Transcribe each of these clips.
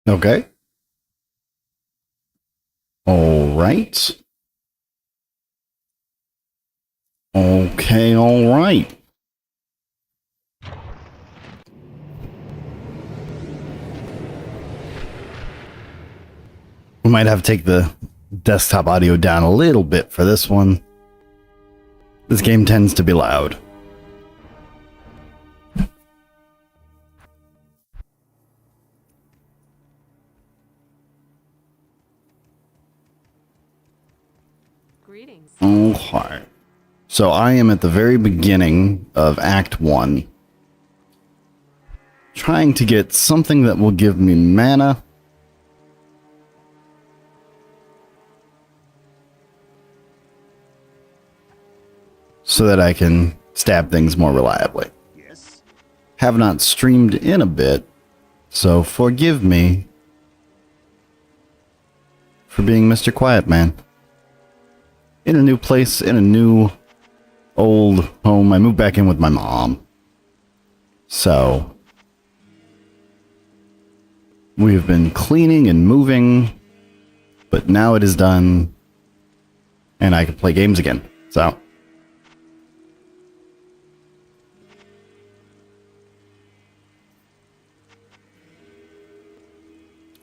Okay. All right. Okay, all right. We might have to take the desktop audio down a little bit for this one. This game tends to be loud. Greetings. Okay. So I am at the very beginning of Act 1. Trying to get something that will give me mana. So that I can stab things more reliably. Yes. Have not streamed in a bit, so forgive me for being Mr. Quiet Man. In a new place, in a new old home. I moved back in with my mom. So we have been cleaning and moving, but now it is done and I can play games again. So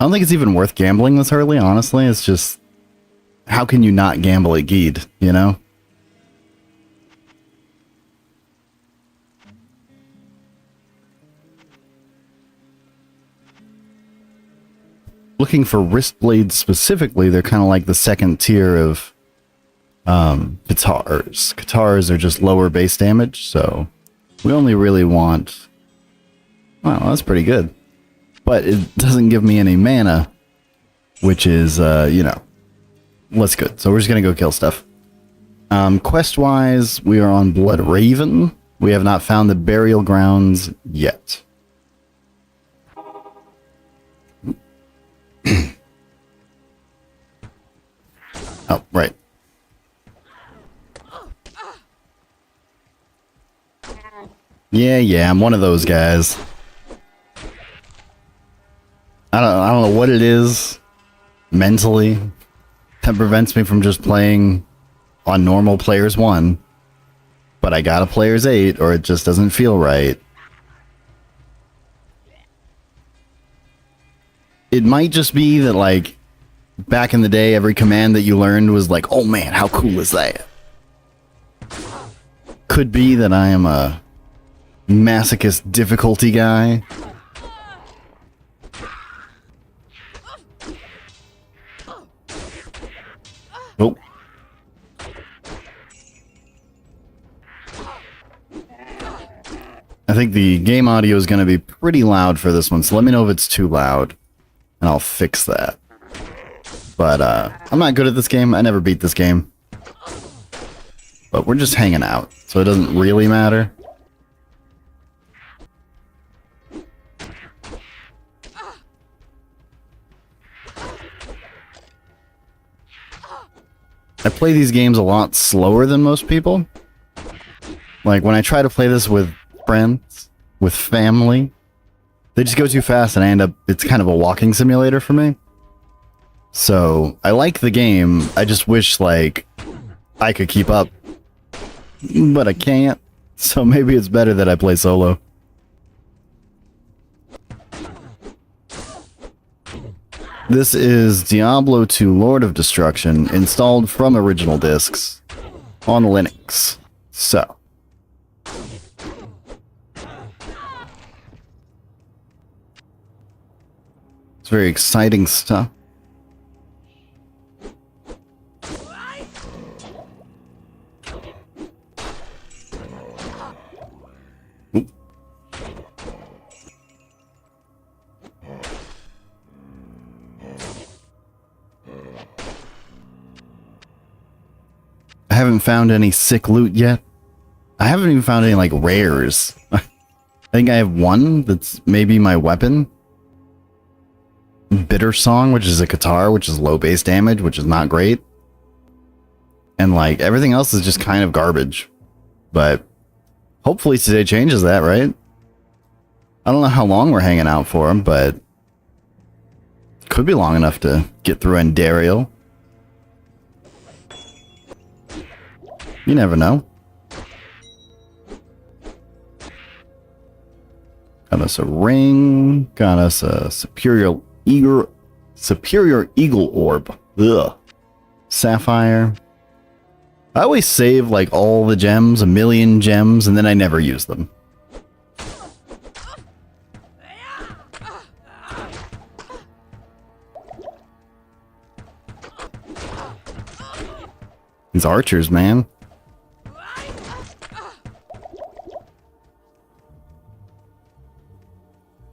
I don't think it's even worth gambling this early, honestly. It's just, how can you not gamble at Geed, you know? Looking for wrist blades specifically, they're kind of like the second tier of guitars. Guitars are just lower base damage, so we only really want... Wow, that's pretty good. But it doesn't give me any mana, which is, you know, what's good. So we're just going to go kill stuff. Quest-wise, we are on Blood Raven. We have not found the burial grounds yet. Oh, right. Yeah, I'm one of those guys. I don't know what it is mentally that prevents me from just playing on normal players 1, but I got a players 8 or it just doesn't feel right. It might just be that, like, back in the day, every command that you learned was like, oh man, how cool is that? Could be that I am a masochist difficulty guy. Oh. I think the game audio is going to be pretty loud for this one, so let me know if it's too loud, and I'll fix that. But, I'm not good at this game. I never beat this game. But we're just hanging out, so it doesn't really matter. I play these games a lot slower than most people. Like, when I try to play this with friends, with family, they just go too fast and I end up... It's kind of a walking simulator for me. So, I like the game, I just wish, like, I could keep up. But I can't. So maybe it's better that I play solo. This is Diablo 2 Lord of Destruction, installed from original discs on Linux. So. It's very exciting stuff. I haven't found any sick loot yet. I haven't even found any, like, rares. I think I have one that's maybe my weapon. Bitter Song, which is a guitar, which is low base damage, which is not great. And, like, everything else is just kind of garbage. But hopefully today changes that, right? I don't know how long we're hanging out for, but could be long enough to get through Andariel. You never know. Got us a ring. Got us a superior eagle orb. Ugh. Sapphire. I always save like all the gems, 1,000,000 gems, and then I never use them. These archers, man.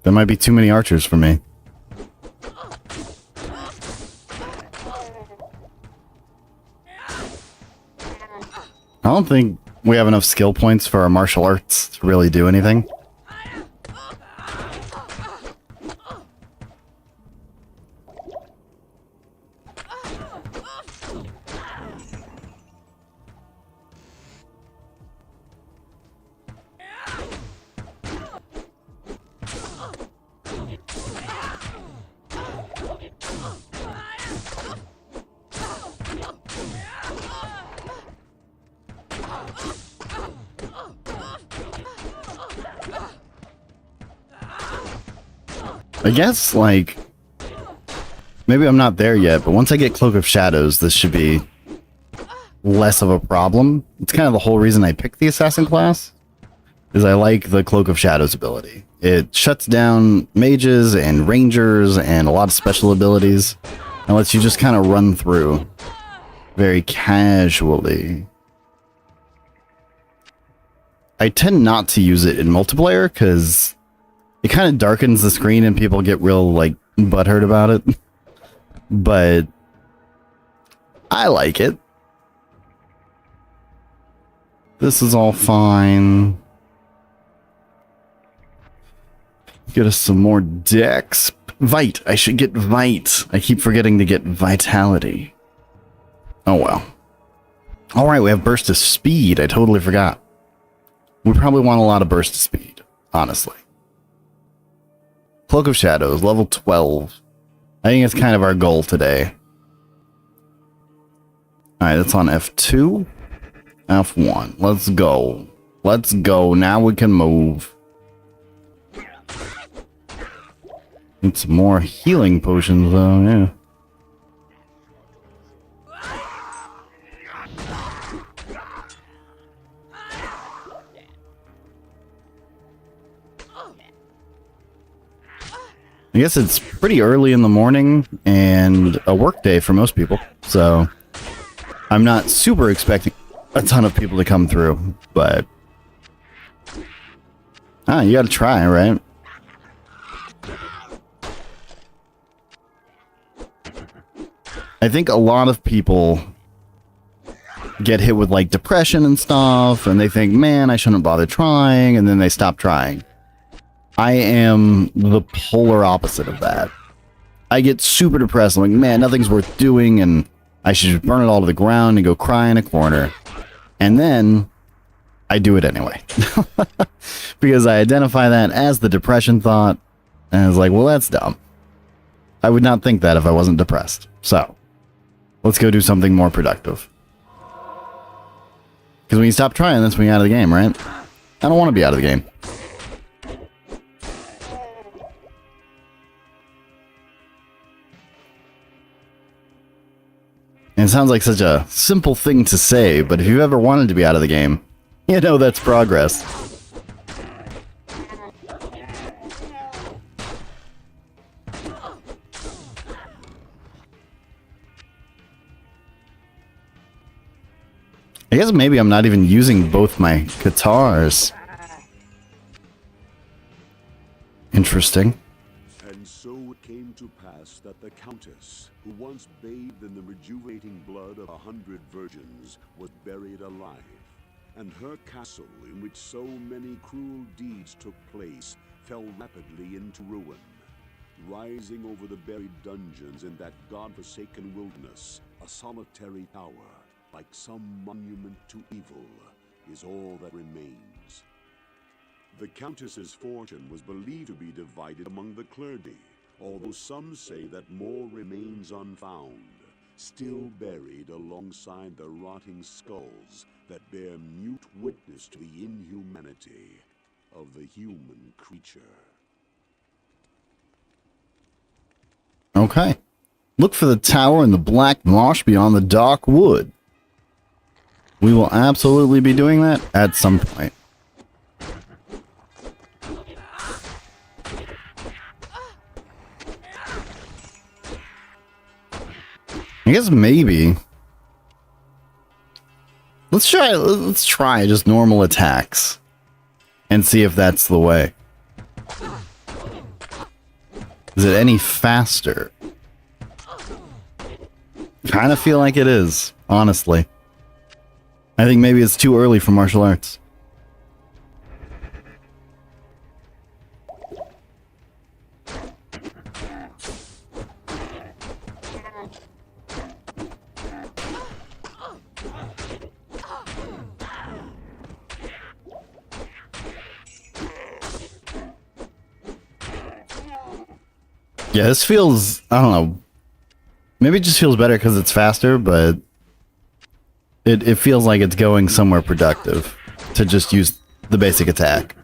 There might be too many archers for me. I don't think we have enough skill points for our martial arts to really do anything. I guess, like, maybe I'm not there yet, but once I get Cloak of Shadows, this should be less of a problem. It's kind of the whole reason I picked the Assassin class, is I like the Cloak of Shadows ability. It shuts down mages and rangers and a lot of special abilities, and lets you just kind of run through very casually. I tend not to use it in multiplayer, because it kind of darkens the screen and people get real, like, butthurt about it. But I like it. This is all fine. Get us some more decks. Vite. I should get Vite. I keep forgetting to get Vitality. Oh well. Alright, we have Burst of Speed. I totally forgot. We probably want a lot of Burst of Speed, honestly. Cloak of Shadows, level 12. I think it's kind of our goal today. Alright, that's on F2. F1. Let's go. Let's go. Now we can move. Need some more healing potions, though, yeah. I guess it's pretty early in the morning and a work day for most people, so I'm not super expecting a ton of people to come through, but you gotta try, right? I think a lot of people get hit with like depression and stuff, and they think, man, I shouldn't bother trying, and then they stop trying. I am the polar opposite of that. I get super depressed. I'm like, man, nothing's worth doing, and I should just burn it all to the ground and go cry in a corner. And then I do it anyway. Because I identify that as the depression thought, and I was like, well, that's dumb. I would not think that if I wasn't depressed. So, let's go do something more productive. Because when you stop trying, that's when you're out of the game, right? I don't want to be out of the game. And it sounds like such a simple thing to say, but if you've ever wanted to be out of the game, you know that's progress. I guess maybe I'm not even using both my guitars. Interesting. And so it came to pass that the Countess, who once bathed in the rejuvenating blood of 100 virgins, was buried alive, and her castle, in which so many cruel deeds took place, fell rapidly into ruin. Rising over the buried dungeons in that god-forsaken wilderness, a solitary tower, like some monument to evil, is all that remains. The Countess's fortune was believed to be divided among the clergy, although some say that more remains unfound, still buried alongside the rotting skulls that bear mute witness to the inhumanity of the human creature. Okay. Look for the tower in the black marsh beyond the dark wood. We will absolutely be doing that at some point. I guess maybe. Let's try just normal attacks and see if that's the way. Is it any faster? Kind of feel like it is, honestly. I think maybe it's too early for martial arts. Yeah, this feels, I don't know, maybe it just feels better because it's faster, but it feels like it's going somewhere productive to just use the basic attack.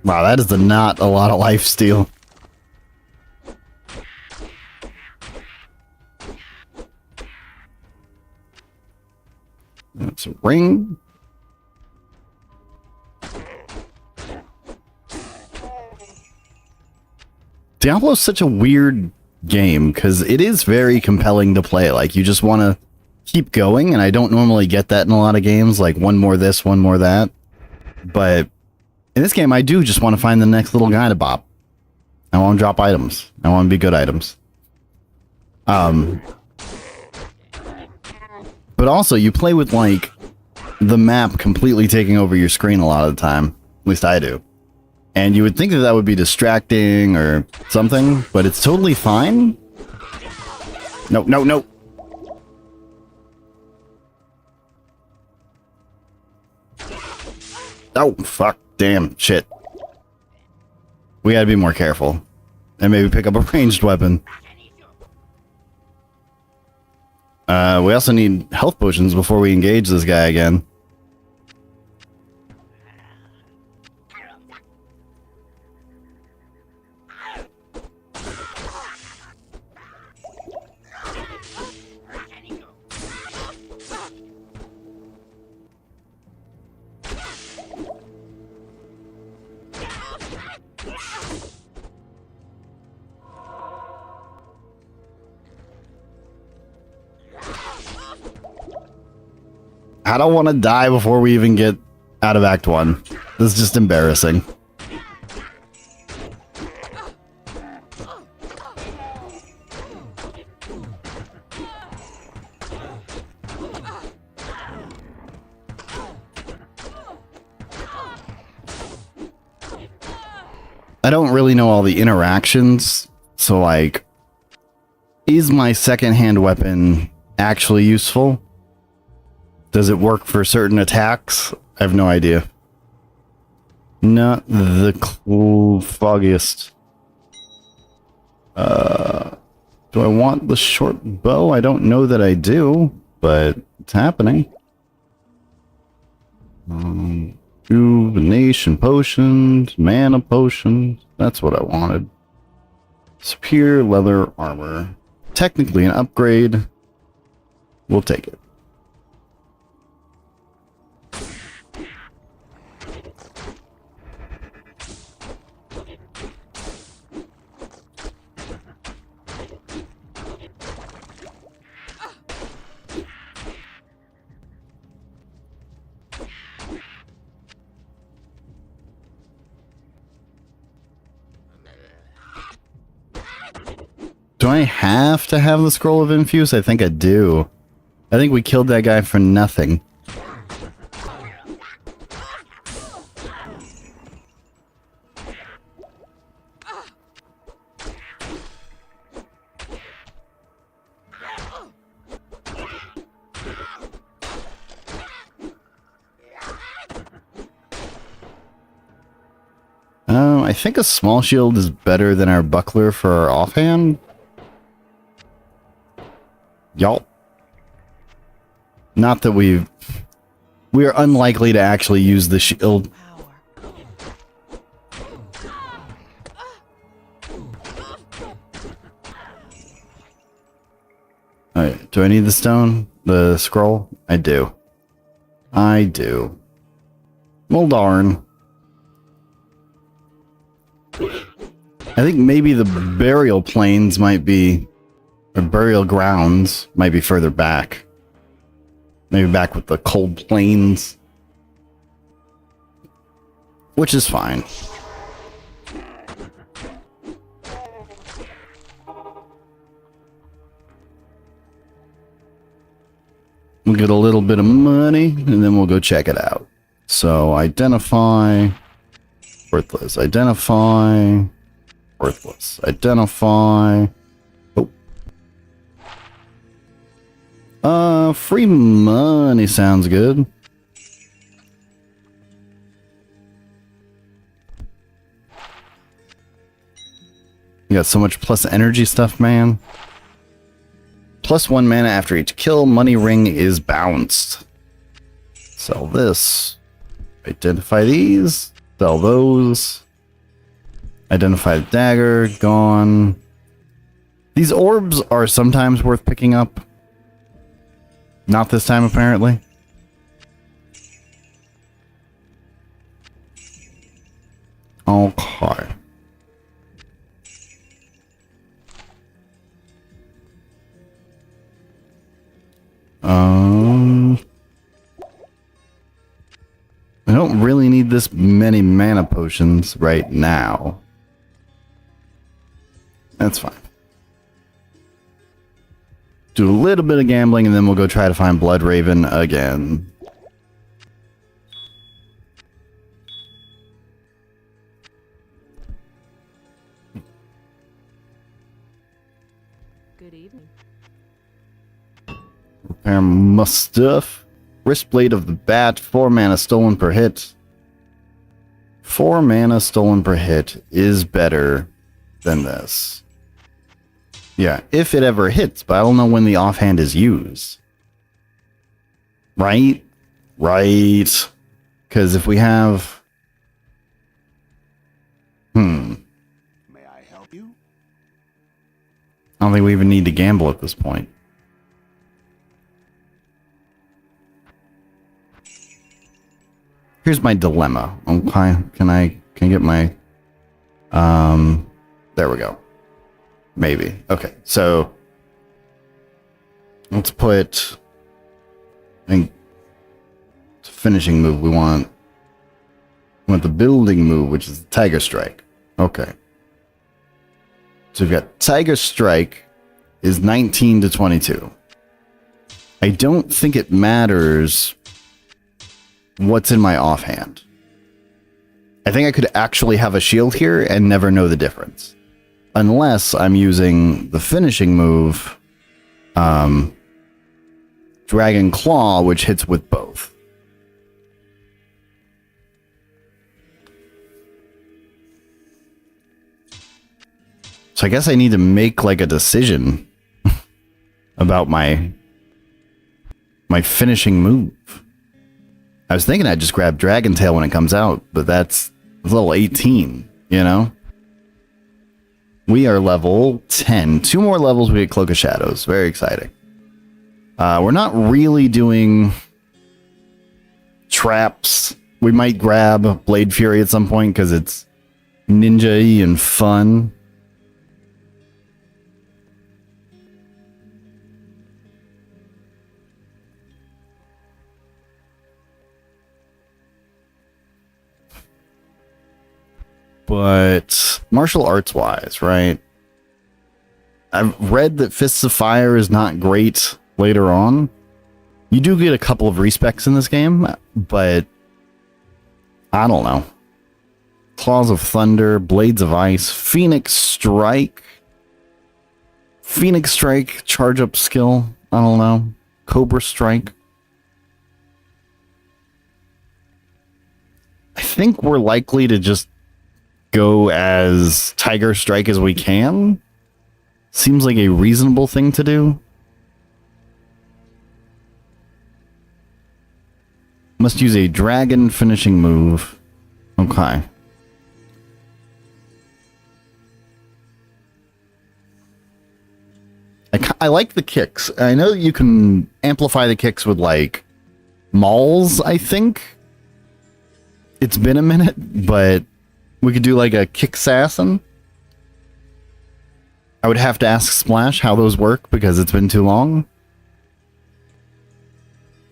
Wow, that is not a lot of life steal. That's a ring. Diablo's such a weird game because it is very compelling to play. Like, you just want to keep going, and I don't normally get that in a lot of games, like one more this, one more that. But in this game, I do just want to find the next little guy to bop. I want to drop items. I want to be good items. But also, you play with, like, the map completely taking over your screen a lot of the time. At least I do. And you would think that that would be distracting or something, but it's totally fine. No, no, no. Oh, fuck. Damn. Shit. We gotta be more careful. And maybe pick up a ranged weapon. We also need health potions before we engage this guy again. I don't want to die before we even get out of Act 1. This is just embarrassing. I don't really know all the interactions, so like, is my second-hand weapon actually useful? Does it work for certain attacks? I have no idea. Not the foggiest. Do I want the short bow? I don't know that I do, but it's happening. Rejuvenation potions, mana potions. That's what I wanted. Superior leather armor. Technically an upgrade. We'll take it. Do I have to have the Scroll of Infuse? I think I do. I think we killed that guy for nothing. I think a small shield is better than our buckler for our offhand. Y'all. Not that we are unlikely to actually use the shield. Alright, do I need the stone? The scroll? I do. I do. Well, darn. I think maybe the burial plains might be, or burial grounds might be further back. Maybe back with the cold plains. Which is fine. We'll get a little bit of money, and then we'll go check it out. So, identify... Worthless. Identify... Worthless. Identify... Oh. Free money sounds good. You got so much plus energy stuff, man. Plus 1 mana after each kill. Money ring is bounced. Sell this. Identify these. Sell those. Identify the dagger. Gone. These orbs are sometimes worth picking up. Not this time, apparently. Okay. I don't really need this many mana potions right now. That's fine. Do a little bit of gambling and then we'll go try to find Blood Raven again. Good evening. Repair my stuff. Wristblade of the Bat, 4 mana stolen per hit. 4 mana stolen per hit is better than this. Yeah, if it ever hits, but I don't know when the offhand is used. Right? Right. Because if we have... May I help you? I don't think we even need to gamble at this point. Here's my dilemma. Okay, can I get my... there we go. Maybe. Okay, so... let's put... I think... it's a finishing move. We want the building move, which is the Tiger Strike. Okay. So we've got Tiger Strike is 19 to 22. I don't think it matters what's in my offhand. I think I could actually have a shield here and never know the difference. Unless I'm using the finishing move, Dragon Claw, which hits with both. So I guess I need to make like a decision about my finishing move. I was thinking I'd just grab Dragon Tail when it comes out, but that's level 18, you know? We are level 10. 2 more levels, we get Cloak of Shadows. Very exciting. We're not really doing traps. We might grab Blade Fury at some point because it's ninja-y and fun. But martial arts wise, right? I've read that Fists of Fire is not great later on. You do get a couple of respecs in this game, but I don't know. Claws of Thunder, Blades of Ice, Phoenix Strike. Phoenix Strike, charge up skill. I don't know. Cobra Strike. I think we're likely to just go as Tiger Strike as we can. Seems like a reasonable thing to do. Must use a dragon finishing move. Okay. I like the kicks. I know you can amplify the kicks with, like, mauls, I think. It's been a minute, but we could do, like, a kick-assassin. I would have to ask Splash how those work, because it's been too long.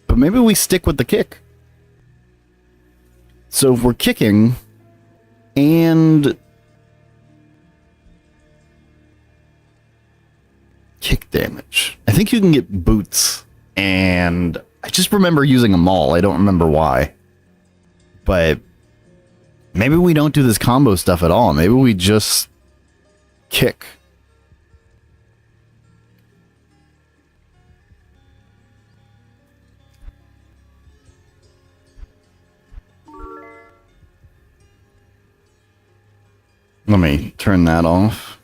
But maybe we stick with the kick. So if we're kicking, and kick damage. I think you can get boots, and I just remember using a maul. I don't remember why. But maybe we don't do this combo stuff at all. Maybe we just kick. Let me turn that off.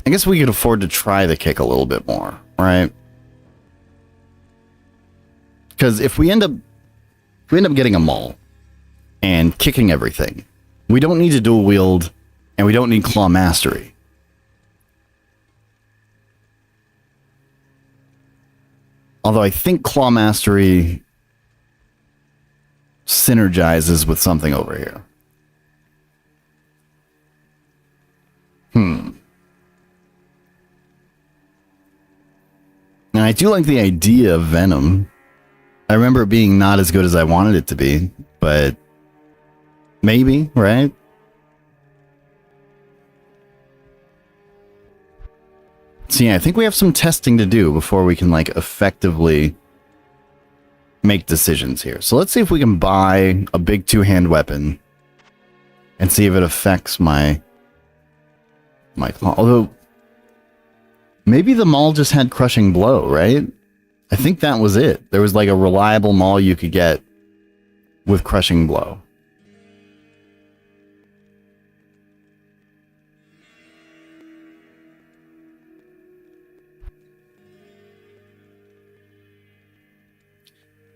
I guess we could afford to try the kick a little bit more, right? Because if we end up getting a maul and kicking everything, we don't need to dual wield, and we don't need claw mastery. Although I think claw mastery synergizes with something over here. And I do like the idea of Venom. I remember it being not as good as I wanted it to be, but maybe, right? So yeah, I think we have some testing to do before we can, like, effectively make decisions here. So let's see if we can buy a big two-hand weapon and see if it affects my claw. Although maybe the maul just had crushing blow, right? I think that was it. There was, like, a reliable maul you could get with crushing blow.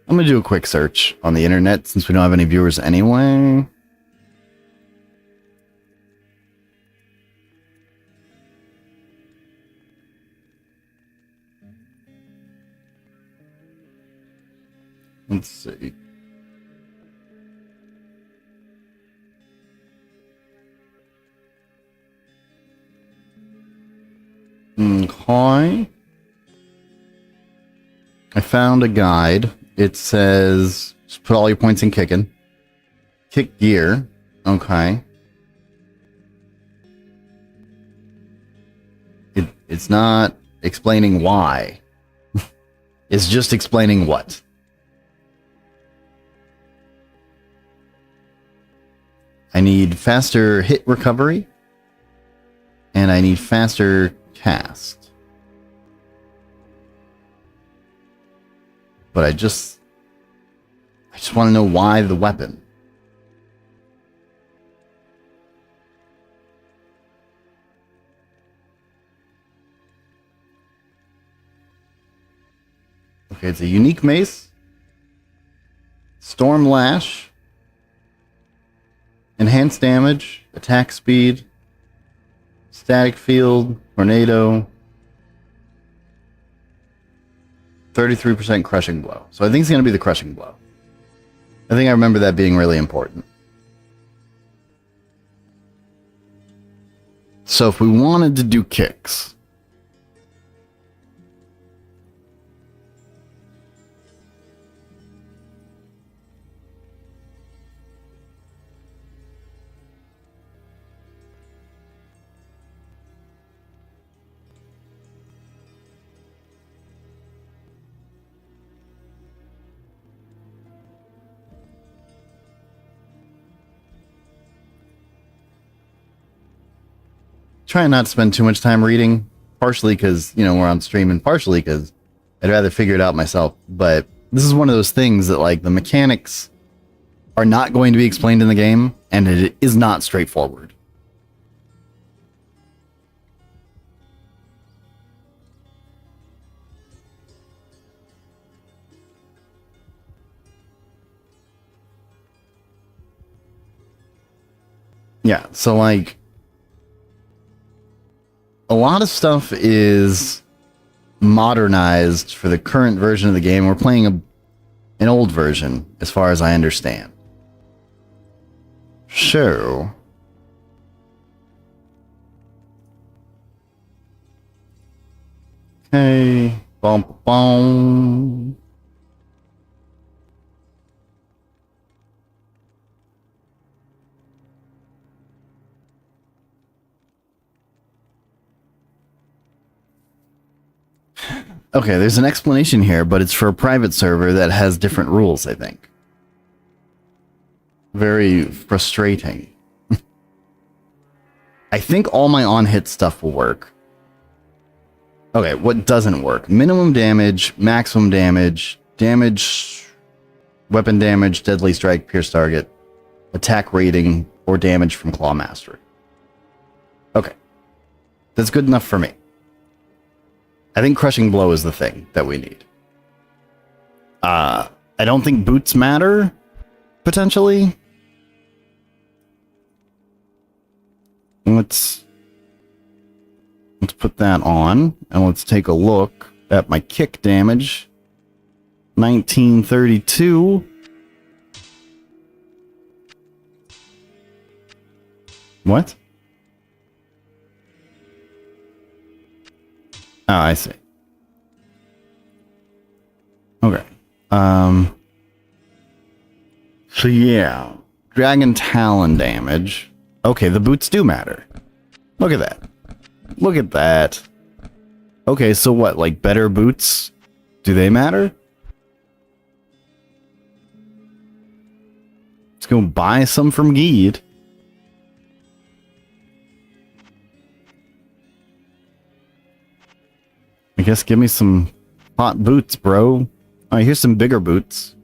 I'm gonna do a quick search on the internet since we don't have any viewers anyway. Let's see. Okay. I found a guide. It says, just put all your points in kicking. Kick gear. Okay. It's not explaining why. It's just explaining what. I need faster hit recovery. And I need faster cast. But I just want to know why the weapon. Okay, it's a unique mace. Storm Lash. Enhanced damage. Attack speed. Static field. Tornado. 33% crushing blow. So I think it's going to be the crushing blow. I think I remember that being really important. So if we wanted to do kicks, try not to spend too much time reading. partially because, you know, we're on stream and partially because I'd rather figure it out myself. But this is one of those things that, like, the mechanics are not going to be explained in the game, and it is not straightforward. Yeah, so, like, a lot of stuff is modernized for the current version of the game. We're playing an old version, as far as I understand. So, okay, bum bum. Okay, there's an explanation here, but it's for a private server that has different rules, I think. Very frustrating. I think all my on-hit stuff will work. Okay, what doesn't work? Minimum damage, maximum damage, damage, weapon damage, deadly strike, pierce target, attack rating, or damage from claw mastery. Okay. That's good enough for me. I think crushing blow is the thing that we need. I don't think boots matter, potentially. Let's put that on, and let's take a look at my kick damage. 1932. What? Oh, I see. Okay. So yeah. Dragon Talon damage. Okay, the boots do matter. Look at that. Look at that. Okay, so what? Like, better boots? Do they matter? Let's go buy some from Geed. I guess give me some hot boots, bro. Alright, here's some bigger boots.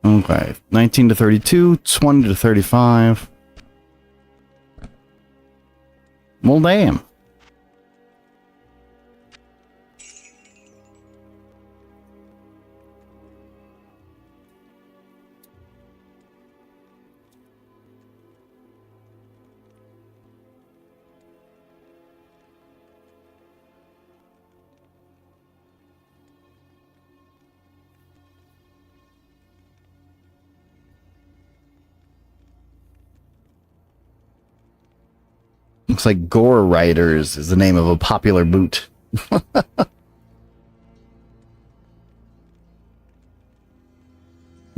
Okay, 19 to 32, 20 to 35. Well, damn. Looks like Gore Riders is the name of a popular boot.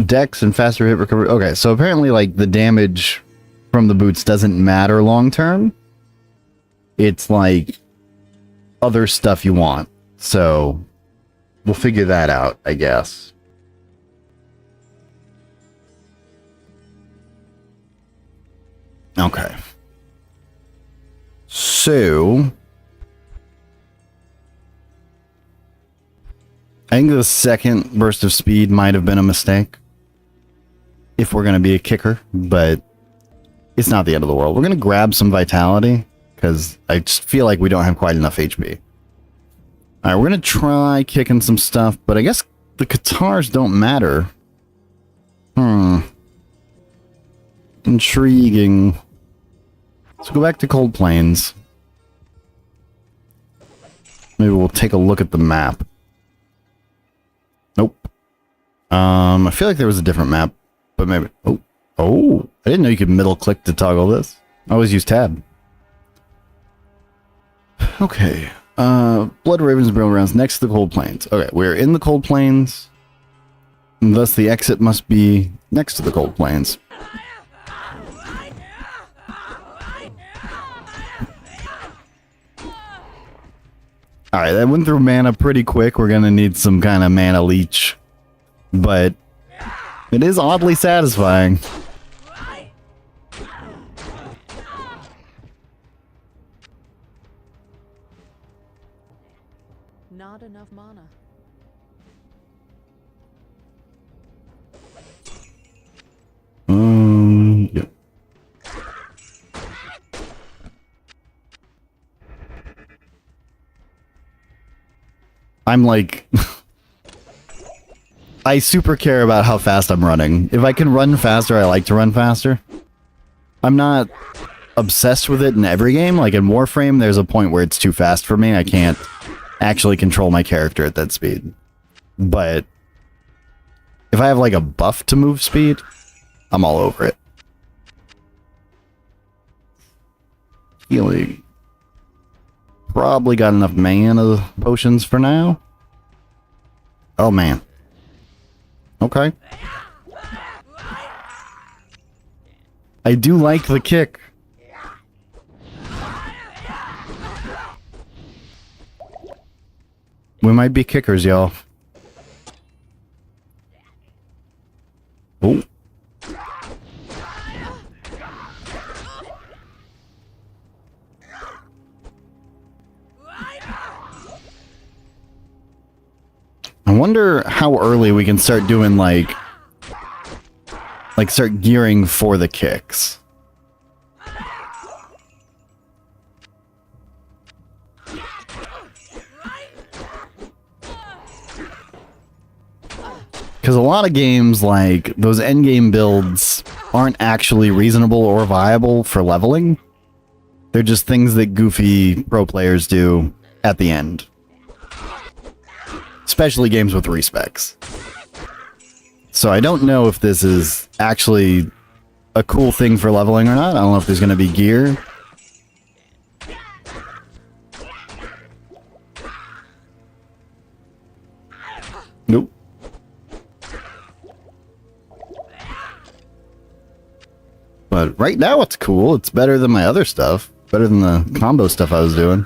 Dex and faster hit recovery. Okay, so apparently, like, the damage from the boots doesn't matter long term. It's like other stuff you want. So we'll figure that out, I guess. Okay. So, I think the second burst of speed might have been a mistake. If we're going to be a kicker, but it's not the end of the world. We're going to grab some vitality, because I just feel like we don't have quite enough HP. Alright, we're going to try kicking some stuff, but I guess the Katars don't matter. Intriguing. Let's go back to Cold Plains. Maybe we'll take a look at the map. Nope. I feel like there was a different map, but maybe... Oh, I didn't know you could middle click to toggle this. I always use tab. Okay. Blood Ravens Burial Grounds next to the Cold Plains. Okay, we're in the Cold Plains. And thus the exit must be next to the Cold Plains. Alright, that went through mana pretty quick. We're gonna need some kind of mana leech. But it is oddly satisfying. Not enough mana. Yep. I'm like, I super care about how fast I'm running. If I can run faster, I like to run faster. I'm not obsessed with it in every game. Like in Warframe, there's a point where it's too fast for me. I can't actually control my character at that speed. But if I have like a buff to move speed, I'm all over it. Healing. Probably got enough mana potions for now. Oh man. Okay. I do like the kick. We might be kickers, y'all. Oh. I wonder how early we can start doing like start gearing for the kicks. Because a lot of games, like, those endgame builds aren't actually reasonable or viable for leveling. They're just things that goofy pro players do at the end. Especially games with respecs. So I don't know if this is actually a cool thing for leveling or not. I don't know if there's going to be gear. Nope. But right now it's cool. It's better than my other stuff. Better than the combo stuff I was doing.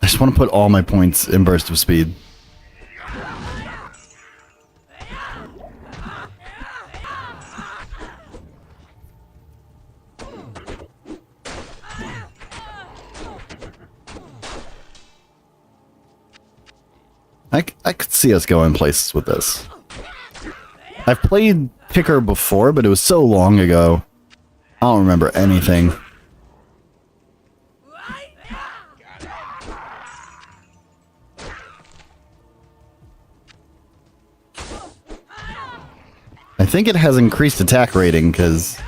I just want to put all my points in Burst of Speed. I could see us going places with this. I've played Kicker before, but it was so long ago. I don't remember anything. I think it has increased attack rating, because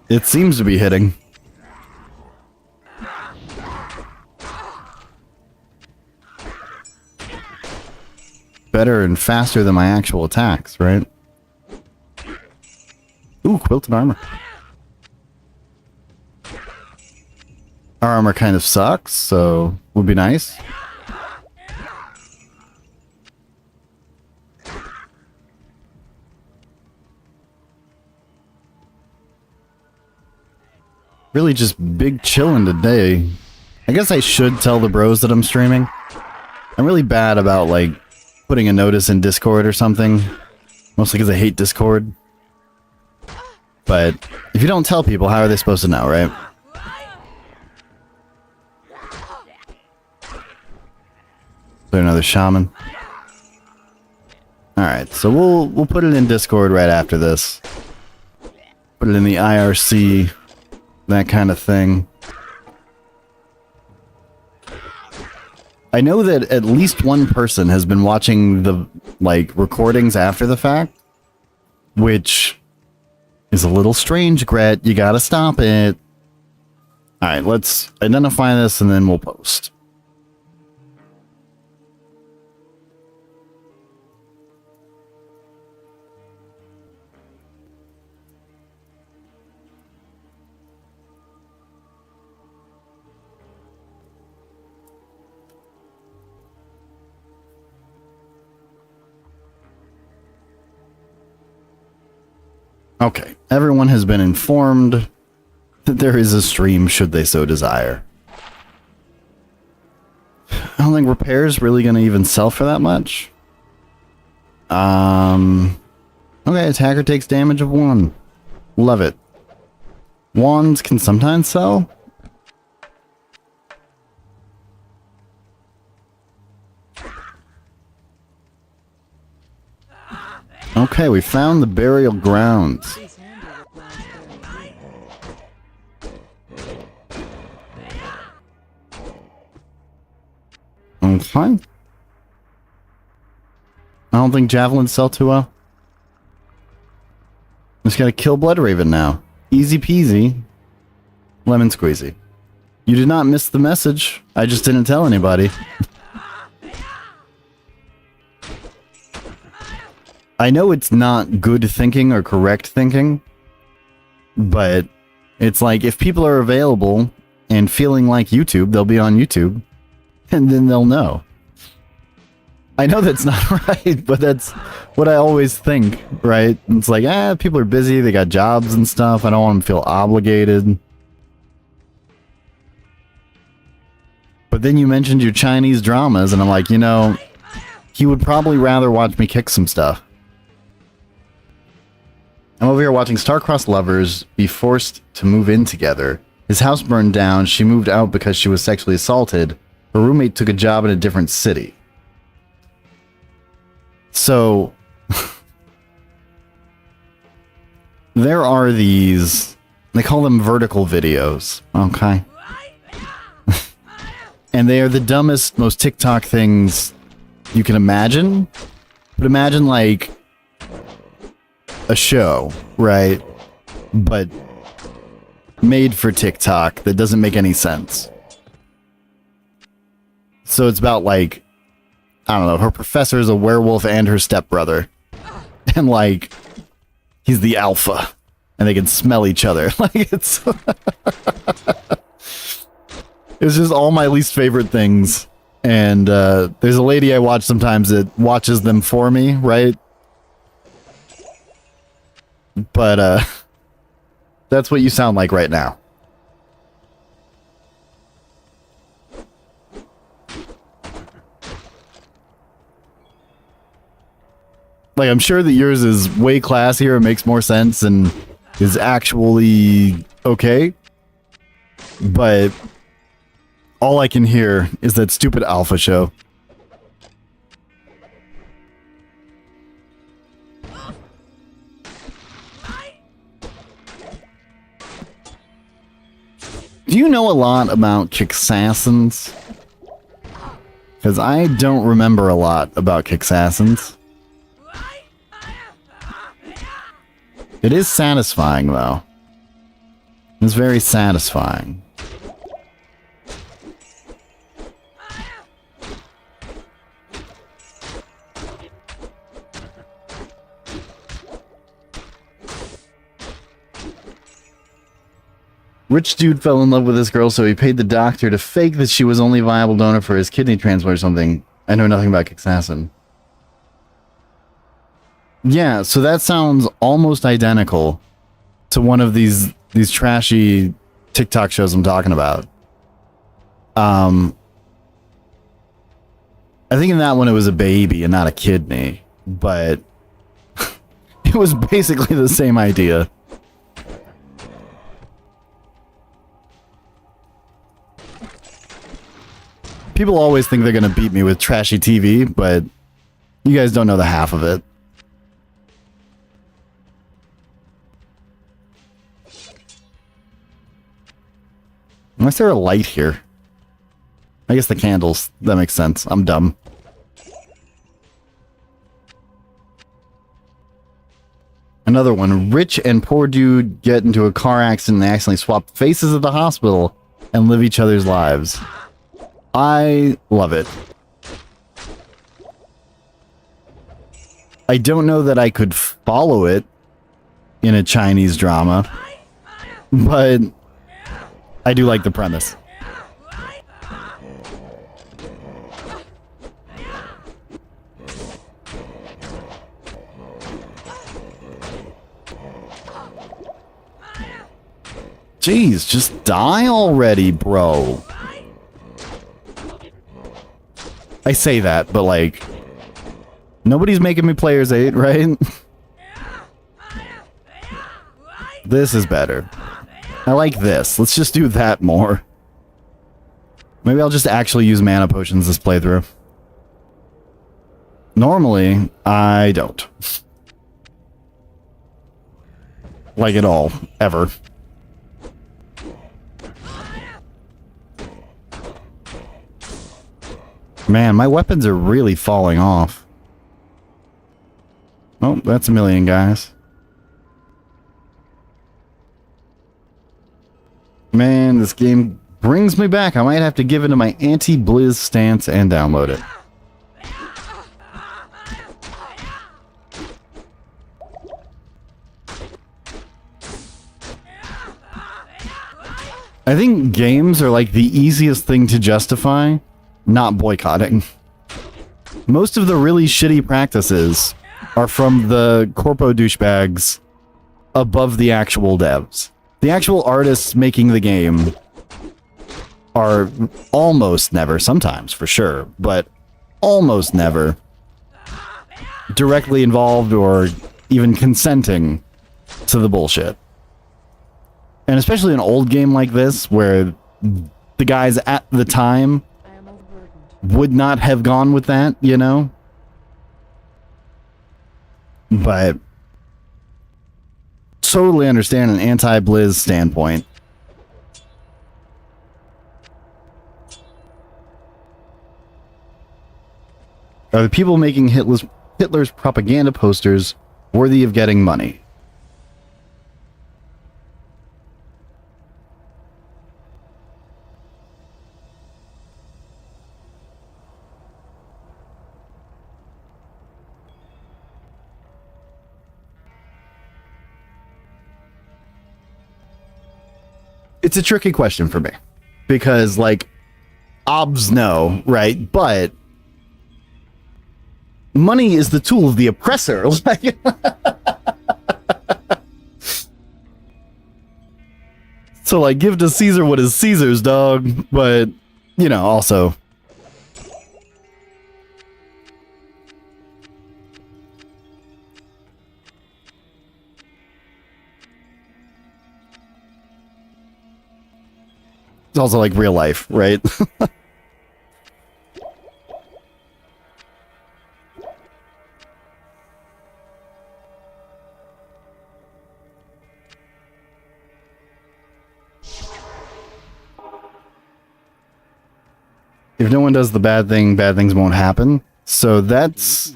it seems to be hitting. Better and faster than my actual attacks, right? Ooh, quilted armor. Our armor kind of sucks, so would be nice. Really just big chillin' today. I guess I should tell the bros that I'm streaming. I'm really bad about, like, putting a notice in Discord or something. Mostly because I hate Discord. But if you don't tell people, how are they supposed to know, right? Is there another shaman? Alright, so we'll put it in Discord right after this. Put it in the IRC, that kind of thing. I know that at least one person has been watching the, like, recordings after the fact, which is a little strange, Gret. You gotta stop it. Alright, let's identify this and then we'll post. Okay, everyone has been informed that there is a stream should they so desire. I don't think repair's really gonna even sell for that much. Okay, attacker takes damage of 1. Love it. Wands can sometimes sell. Okay, we found the burial grounds. Okay. I don't think javelins sell too well. Just gotta kill Blood Raven now. Easy peasy. Lemon squeezy. You did not miss the message. I just didn't tell anybody. I know it's not good thinking or correct thinking, but it's like if people are available and feeling like YouTube, they'll be on YouTube, and then they'll know. I know that's not right, but that's what I always think, right? It's like, people are busy, they got jobs and stuff, I don't want them to feel obligated. But then you mentioned your Chinese dramas, and I'm like, you know, he would probably rather watch me kick some stuff. I'm over here watching star-crossed lovers be forced to move in together. His house burned down, she moved out because she was sexually assaulted. Her roommate took a job in a different city. So, there are these, they call them vertical videos, okay? And they are the dumbest, most TikTok things you can imagine. But imagine like a show, right? But made for TikTok that doesn't make any sense. So it's about like, I don't know, her professor is a werewolf and her stepbrother. And like, he's the alpha. And they can smell each other. Like it's... It's just all my least favorite things. And there's a lady I watch sometimes that watches them for me, right? But that's what you sound like right now. Like, I'm sure that yours is way classier and makes more sense and is actually okay. But all I can hear is that stupid alpha show. Do you know a lot about Kicksassins? Because I don't remember a lot about Kicksassins. It is satisfying, though. It's very satisfying. Rich dude fell in love with this girl, so he paid the doctor to fake that she was only a viable donor for his kidney transplant or something. I know nothing about Kicksassin. Yeah, so that sounds almost identical to one of these trashy TikTok shows I'm talking about. I think in that one it was a baby and not a kidney, but it was basically the same idea. People always think they're gonna beat me with trashy TV, but you guys don't know the half of it. Unless there's a light here. I guess the candles. That makes sense. I'm dumb. Another one. Rich and poor dude get into a car accident and they accidentally swap faces at the hospital and live each other's lives. I love it. I don't know that I could follow it in a Chinese drama, but I do like the premise. Jeez, just die already, bro. I say that, but like, nobody's making me Players 8, right? This is better. I like this. Let's just do that more. Maybe I'll just actually use mana potions this playthrough. Normally, I don't. Like at all. Ever. Man, my weapons are really falling off. Oh, that's a million guys. Man, this game brings me back. I might have to give into my anti-Blizz stance and download it. I think games are like the easiest thing to justify not boycotting. Most of the really shitty practices are from the corpo douchebags above the actual devs. The actual artists making the game are almost never, sometimes for sure, but almost never directly involved or even consenting to the bullshit. And especially an old game like this, where the guys at the time would not have gone with that, you know? But totally understand an anti-Blizz standpoint. Are the people making Hitler's propaganda posters worthy of getting money? It's a tricky question for me. Because, like, obs no, right? But money is the tool of the oppressor. Like, so, like, give to Caesar what is Caesar's, dog. But, you know, also... It's also like real life, right? If no one does the bad thing, bad things won't happen. So that's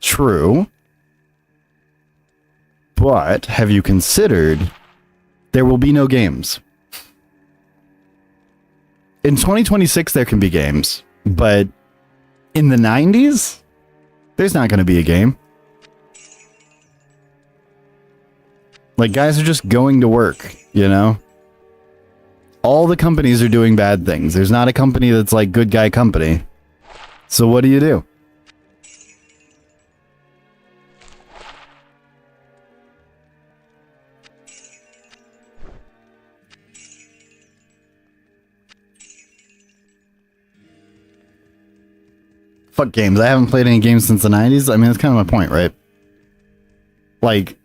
true. But have you considered there will be no games? In 2026, there can be games, but in the 90s, there's not going to be a game. Like, guys are just going to work, you know? All the companies are doing bad things. There's not a company that's like good guy company. So what do you do? Fuck games. I haven't played any games since the 90s. I mean, that's kind of my point, right? Like,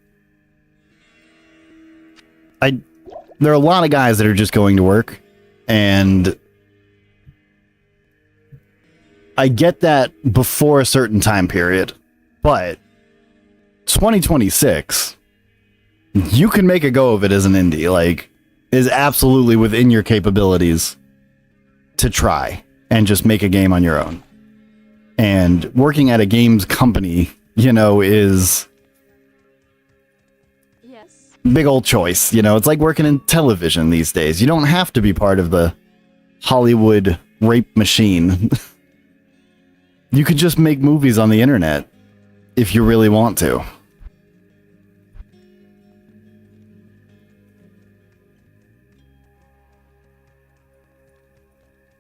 there are a lot of guys that are just going to work, and I get that before a certain time period, but 2026, you can make a go of it as an indie. Like, is absolutely within your capabilities to try and just make a game on your own. And working at a games company, you know, is big old choice. You know, it's like working in television these days. You don't have to be part of the Hollywood rape machine. You could just make movies on the internet if you really want to.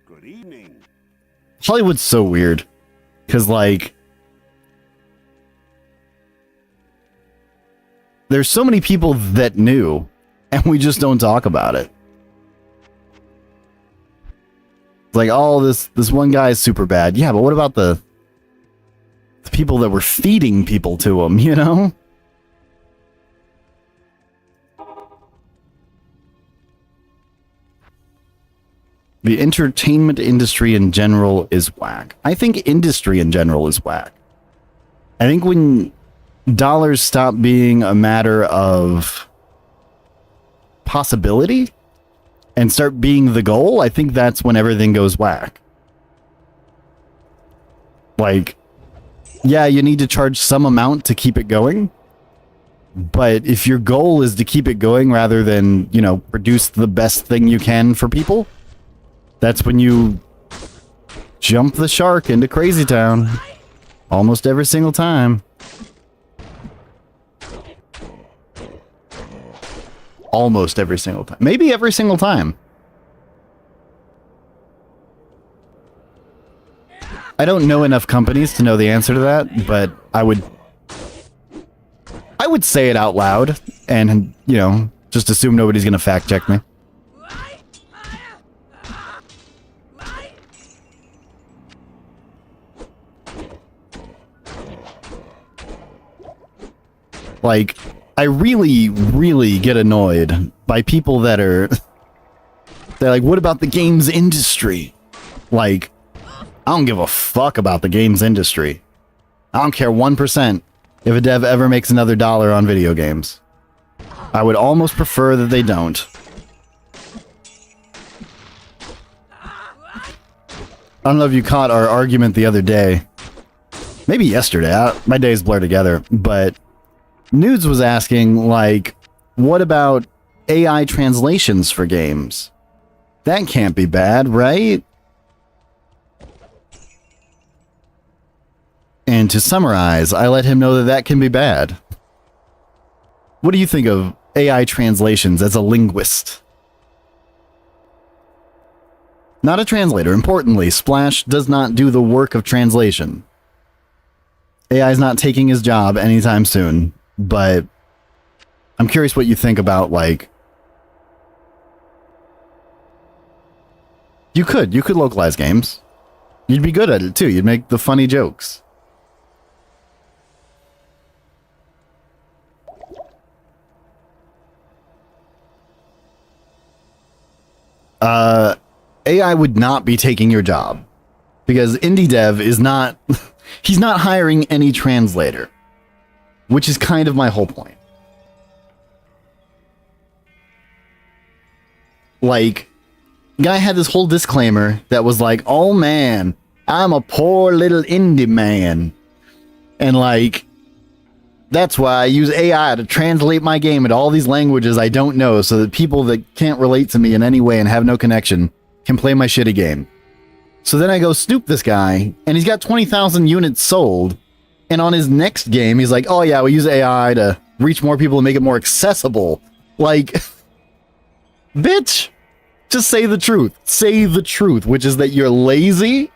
Good evening. Hollywood's so weird. Because, like, there's so many people that knew, and we just don't talk about it. It's like, oh, this one guy is super bad. Yeah, but what about the people that were feeding people to him, you know? The entertainment industry in general is whack. I think industry in general is whack. I think when dollars stop being a matter of possibility and start being the goal, I think that's when everything goes whack. Like, yeah, you need to charge some amount to keep it going. But if your goal is to keep it going rather than, you know, produce the best thing you can for people, that's when you jump the shark into Crazy Town. Almost every single time. Almost every single time. Maybe every single time. I don't know enough companies to know the answer to that, but I would say it out loud and, you know, just assume nobody's going to fact check me. Like, I really, really get annoyed by people that are... They're like, what about the games industry? Like, I don't give a fuck about the games industry. I don't care 1% if a dev ever makes another dollar on video games. I would almost prefer that they don't. I don't know if you caught our argument the other day. Maybe yesterday. My days blur together, but... Nudes was asking, like, what about AI translations for games? That can't be bad, right? And to summarize, I let him know that that can be bad. What do you think of AI translations as a linguist? Not a translator. Importantly, Splash does not do the work of translation. AI is not taking his job anytime soon. But I'm curious what you think about, like... You could localize games. You'd be good at it, too. You'd make the funny jokes. AI would not be taking your job. Because indie dev is not... He's not hiring any translator. Which is kind of my whole point. Like, guy had this whole disclaimer that was like, oh man, I'm a poor little indie man. And like, that's why I use AI to translate my game into all these languages I don't know so that people that can't relate to me in any way and have no connection can play my shitty game. So then I go snoop this guy, and he's got 20,000 units sold. And on his next game, he's like, oh yeah, we use AI to reach more people and make it more accessible. Like, bitch, just say the truth. Say the truth, which is that you're lazy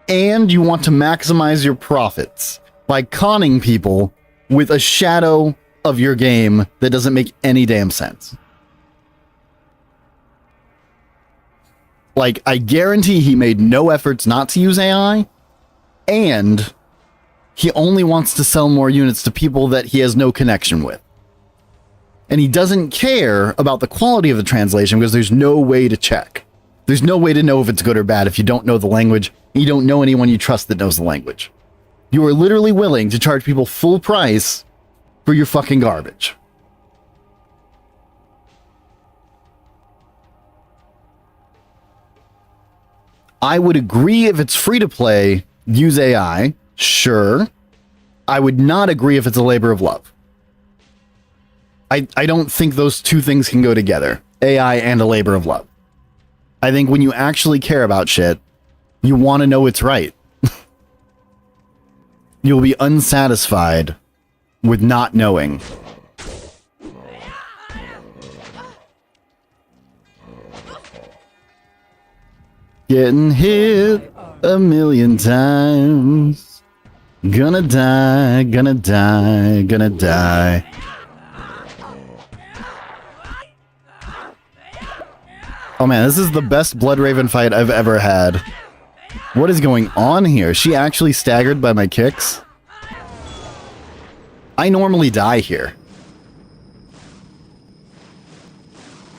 and you want to maximize your profits by conning people with a shadow of your game that doesn't make any damn sense. Like, I guarantee he made no efforts not to use AI, and... he only wants to sell more units to people that he has no connection with. And he doesn't care about the quality of the translation because there's no way to check. There's no way to know if it's good or bad if you don't know the language and you don't know anyone you trust that knows the language. You are literally willing to charge people full price for your fucking garbage. I would agree if it's free to play, use AI. Sure. I would not agree if it's a labor of love. I don't think those two things can go together. AI and a labor of love. I think when you actually care about shit, you want to know it's right. You'll be unsatisfied with not knowing. Getting hit a million times. Gonna die, gonna die, gonna die. Oh man, this is the best Blood Raven fight I've ever had. What is going on here? Is she actually staggered by my kicks? I normally die here.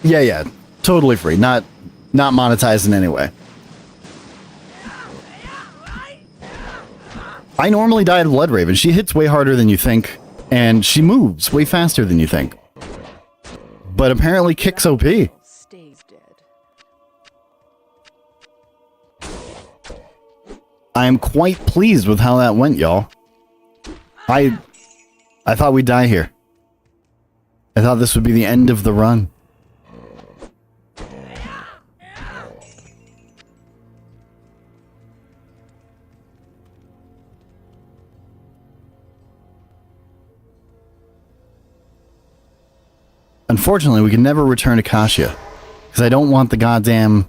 Yeah. Totally free. Not monetized in any way. I normally die to Blood Raven. She hits way harder than you think, and she moves way faster than you think. But apparently kicks OP. Stays dead. I am quite pleased with how that went, y'all. I thought we'd die here. I thought this would be the end of the run. Unfortunately, we can never return to Kasia. Because I don't want the goddamn,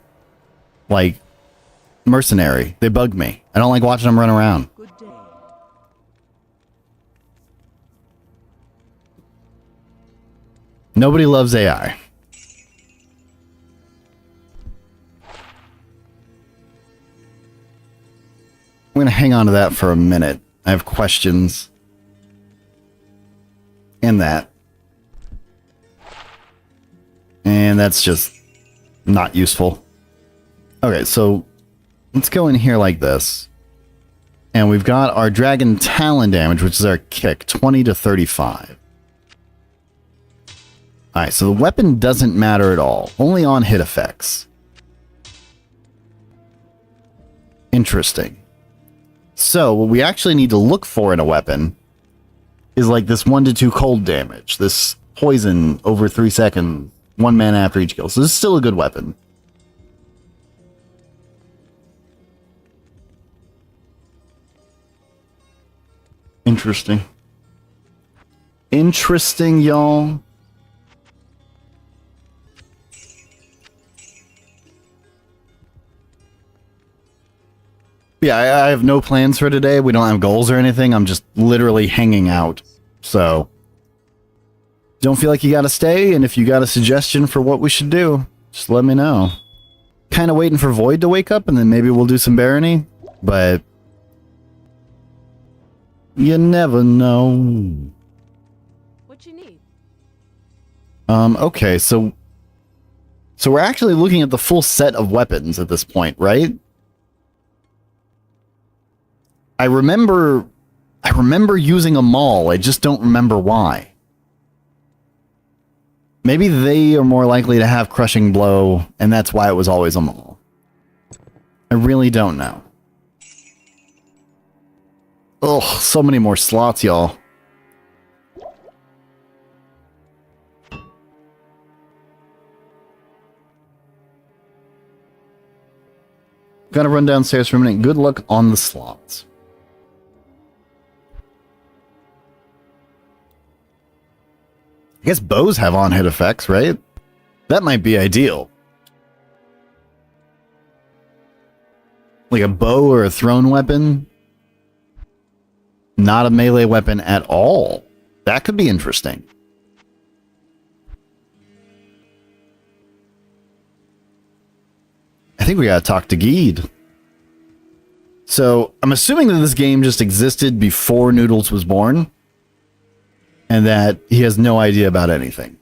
like, mercenary. They bug me. I don't like watching them run around. Good day. Nobody loves AI. I'm going to hang on to that for a minute. I have questions. And that. And that's just not useful. Okay, so let's go in here like this. And we've got our Dragon Talon damage, which is our kick, 20 to 35. Alright, so the weapon doesn't matter at all. Only on hit effects. Interesting. So, what we actually need to look for in a weapon is like this 1 to 2 cold damage. This poison over 3 seconds. 1 mana after each kill. So this is still a good weapon. Interesting. Interesting, y'all. Yeah, I have no plans for today. We don't have goals or anything. I'm just literally hanging out. So, don't feel like you gotta stay, and if you got a suggestion for what we should do, just let me know. Kind of waiting for Void to wake up, and then maybe we'll do some Barony, but you never know. What you need? Okay, so we're actually looking at the full set of weapons at this point, right? I remember using a maul, I just don't remember why. Maybe they are more likely to have Crushing Blow, and that's why it was always a maul. I really don't know. Ugh, so many more slots, y'all. Gotta run downstairs for a minute. Good luck on the slots. I guess bows have on-hit effects, right? That might be ideal. Like a bow or a thrown weapon. Not a melee weapon at all. That could be interesting. I think we gotta talk to Geed. So, I'm assuming that this game just existed before Noodles was born. And that he has no idea about anything.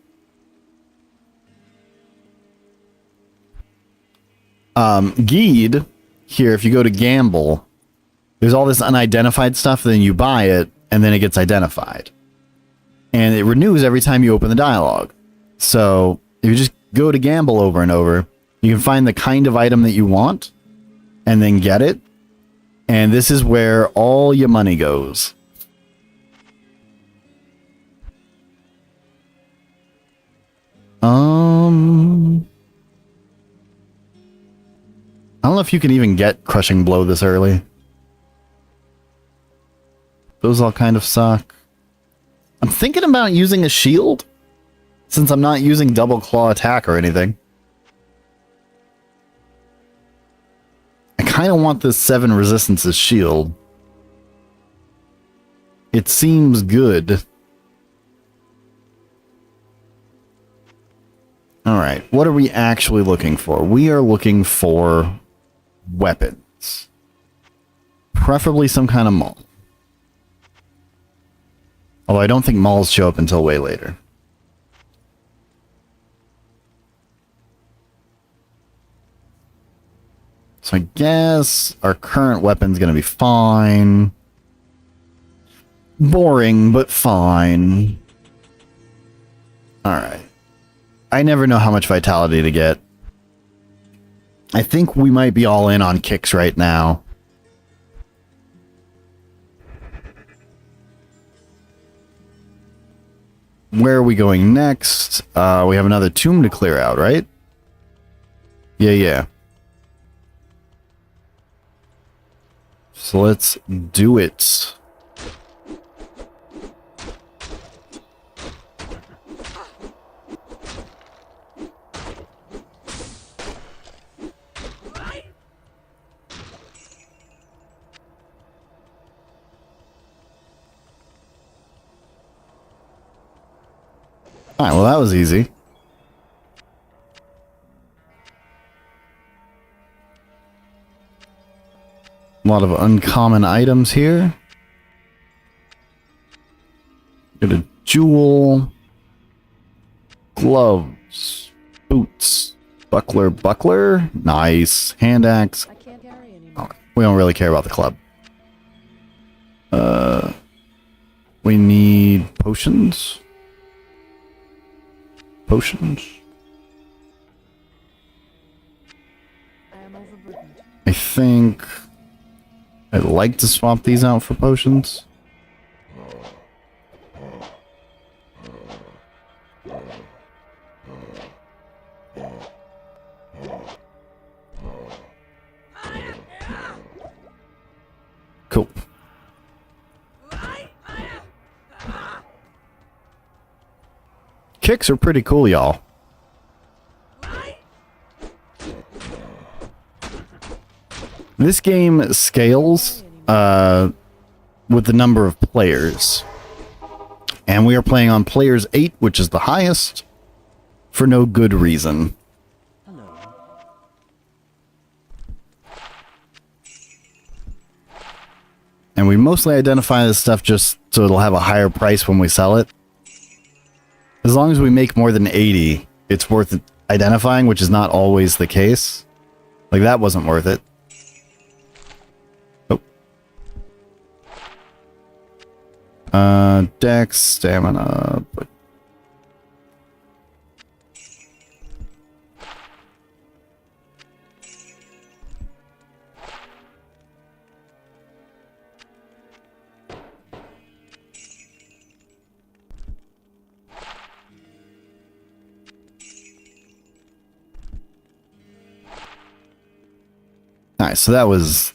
Geed, here, if you go to Gamble, there's all this unidentified stuff, then you buy it, and then it gets identified. And it renews every time you open the dialogue. So, if you just go to Gamble over and over, you can find the kind of item that you want, and then get it. And this is where all your money goes. I don't know if you can even get Crushing Blow this early. Those all kind of suck. I'm thinking about using a shield, since I'm not using double claw attack or anything. I kind of want this 7 resistances shield. It seems good. Alright, what are we actually looking for? We are looking for weapons. Preferably some kind of maul. Although I don't think mauls show up until way later. So I guess our current weapon's gonna be fine. Boring, but fine. Alright. I never know how much vitality to get. I think we might be all in on kicks right now. Where are we going next? We have another tomb to clear out, right? Yeah. So let's do it. Alright, well that was easy. A lot of uncommon items here. Get a jewel. Gloves. Boots. Buckler. Nice. Hand axe. I can't carry anymore. Oh, we don't really care about the club. We need potions. Potions. I am overburdened. I think I'd like to swap these out for potions. Cool. Kicks are pretty cool, y'all. This game scales with the number of players. And we are playing on players 8, which is the highest, for no good reason. Hello. And we mostly identify this stuff just so it'll have a higher price when we sell it. As long as we make more than 80, it's worth identifying, which is not always the case. Like, that wasn't worth it. Oh. Dex, stamina, but... Alright, so that was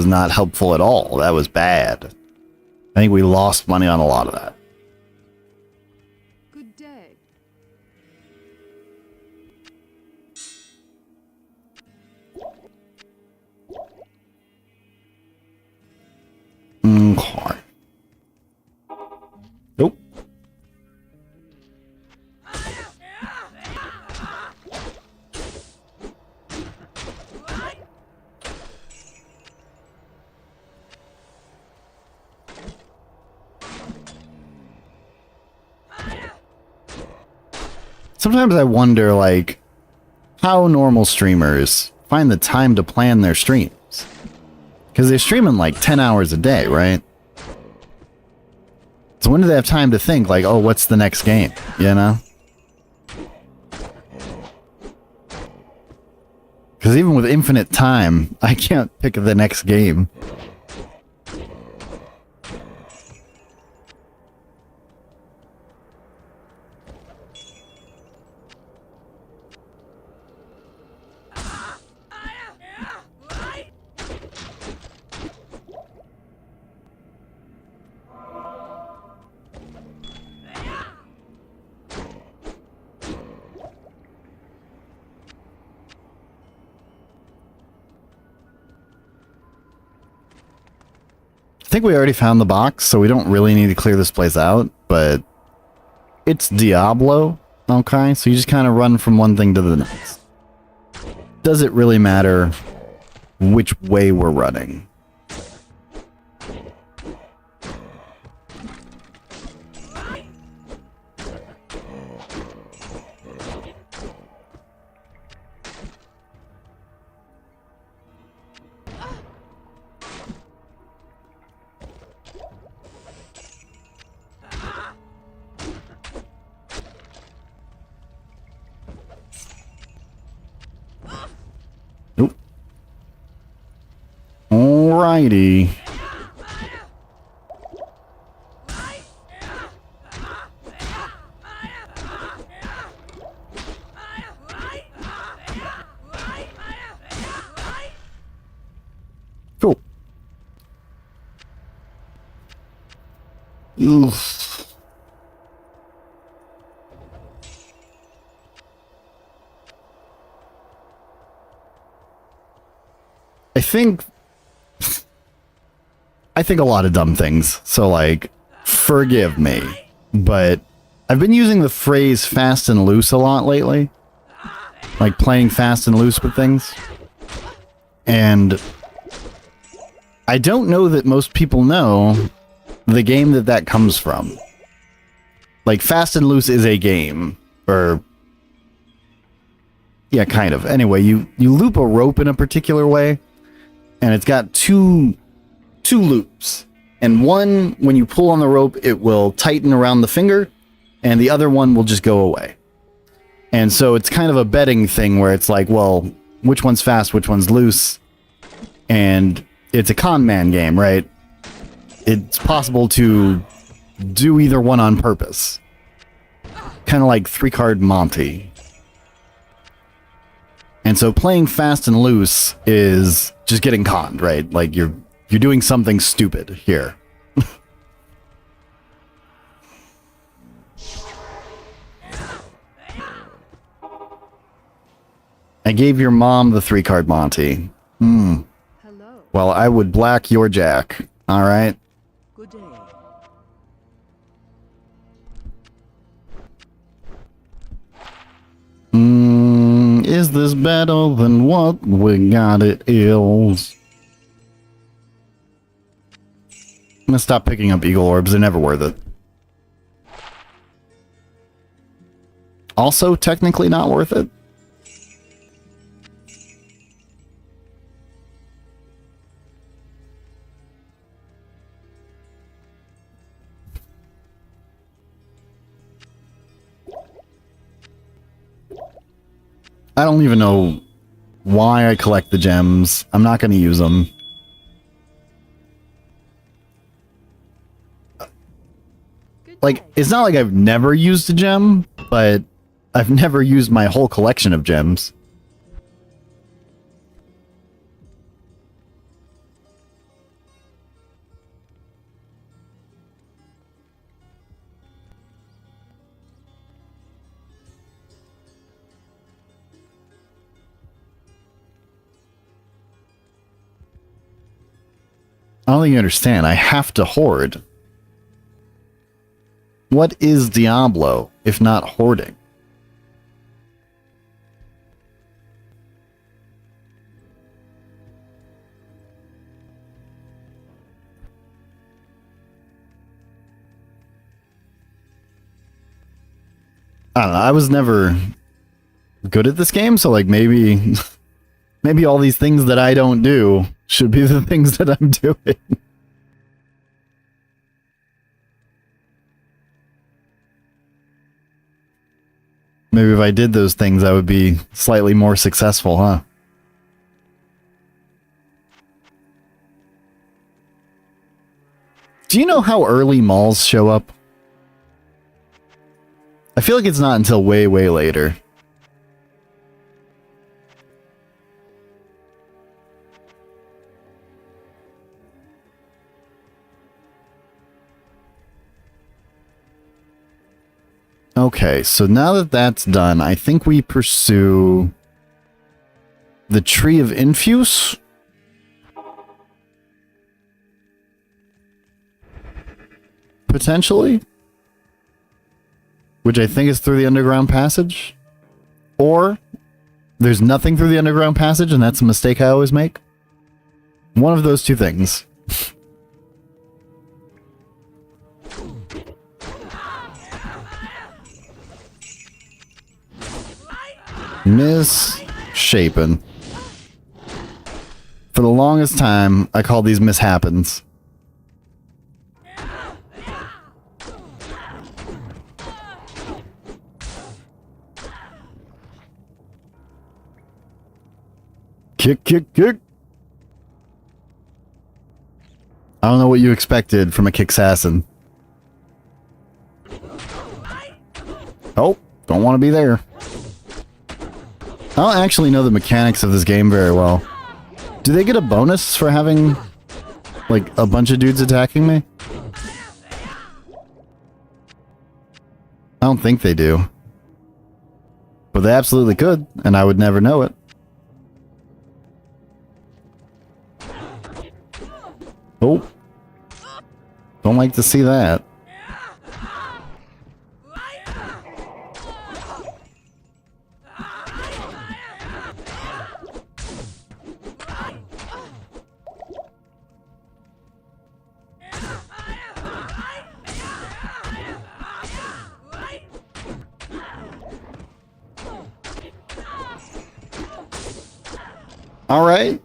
not helpful at all. That was bad. I think we lost money on a lot of that. Good day. Okay. Nope. Sometimes I wonder, like, how normal streamers find the time to plan their streams. Because they're streaming like 10 hours a day, right? So when do they have time to think, like, oh, what's the next game? You know? Because even with infinite time, I can't pick the next game. I think we already found the box, so we don't really need to clear this place out, but it's Diablo, Okay, so you just kind of run from one thing to the next. Does it really matter which way we're running? Nope. Alrighty. Cool. Oof. I think a lot of dumb things. So like, forgive me, but I've been using the phrase fast and loose a lot lately. Like playing fast and loose with things. And I don't know that most people know the game that comes from. Like, Fast and Loose is a game. Or... yeah, kind of. Anyway, you loop a rope in a particular way. And it's got two loops. And one, when you pull on the rope, it will tighten around the finger. And the other one will just go away. And so it's kind of a betting thing where it's like, well, which one's fast, which one's loose? And it's a con man game, right? It's possible to do either one on purpose. Kind of like 3-card Monty. And so playing fast and loose is just getting conned, right? Like you're doing something stupid here. I gave your mom the 3-card Monty. Hello. Well, I would black your jack. All right. Good day. Is this better than what we got it is? I'm gonna stop picking up eagle orbs. They're never worth it. Also, technically not worth it. I don't even know why I collect the gems. I'm not going to use them. Like, it's not like I've never used a gem, but I've never used my whole collection of gems. I don't think you understand. I have to hoard. What is Diablo, if not hoarding? I don't know. I was never good at this game, so like maybe maybe all these things that I don't do should be the things that I'm doing. Maybe if I did those things, I would be slightly more successful, huh? Do you know how early malls show up? I feel like it's not until way, way later. Okay, so now that that's done, I think we pursue the Tree of Infuse. Potentially. which I think is through the underground passage, or there's nothing through the underground passage, and that's a mistake I always make. One of those two things. Misshapen. For the longest time, I called these mishappens. Kick, kick, kick. I don't know what you expected from a kick-assassin. Oh, don't want to be there. I don't actually know the mechanics of this game very well. Do they get a bonus for having, like, a bunch of dudes attacking me? I don't think they do. But they absolutely could, and I would never know it. Oh. Don't like to see that. All right.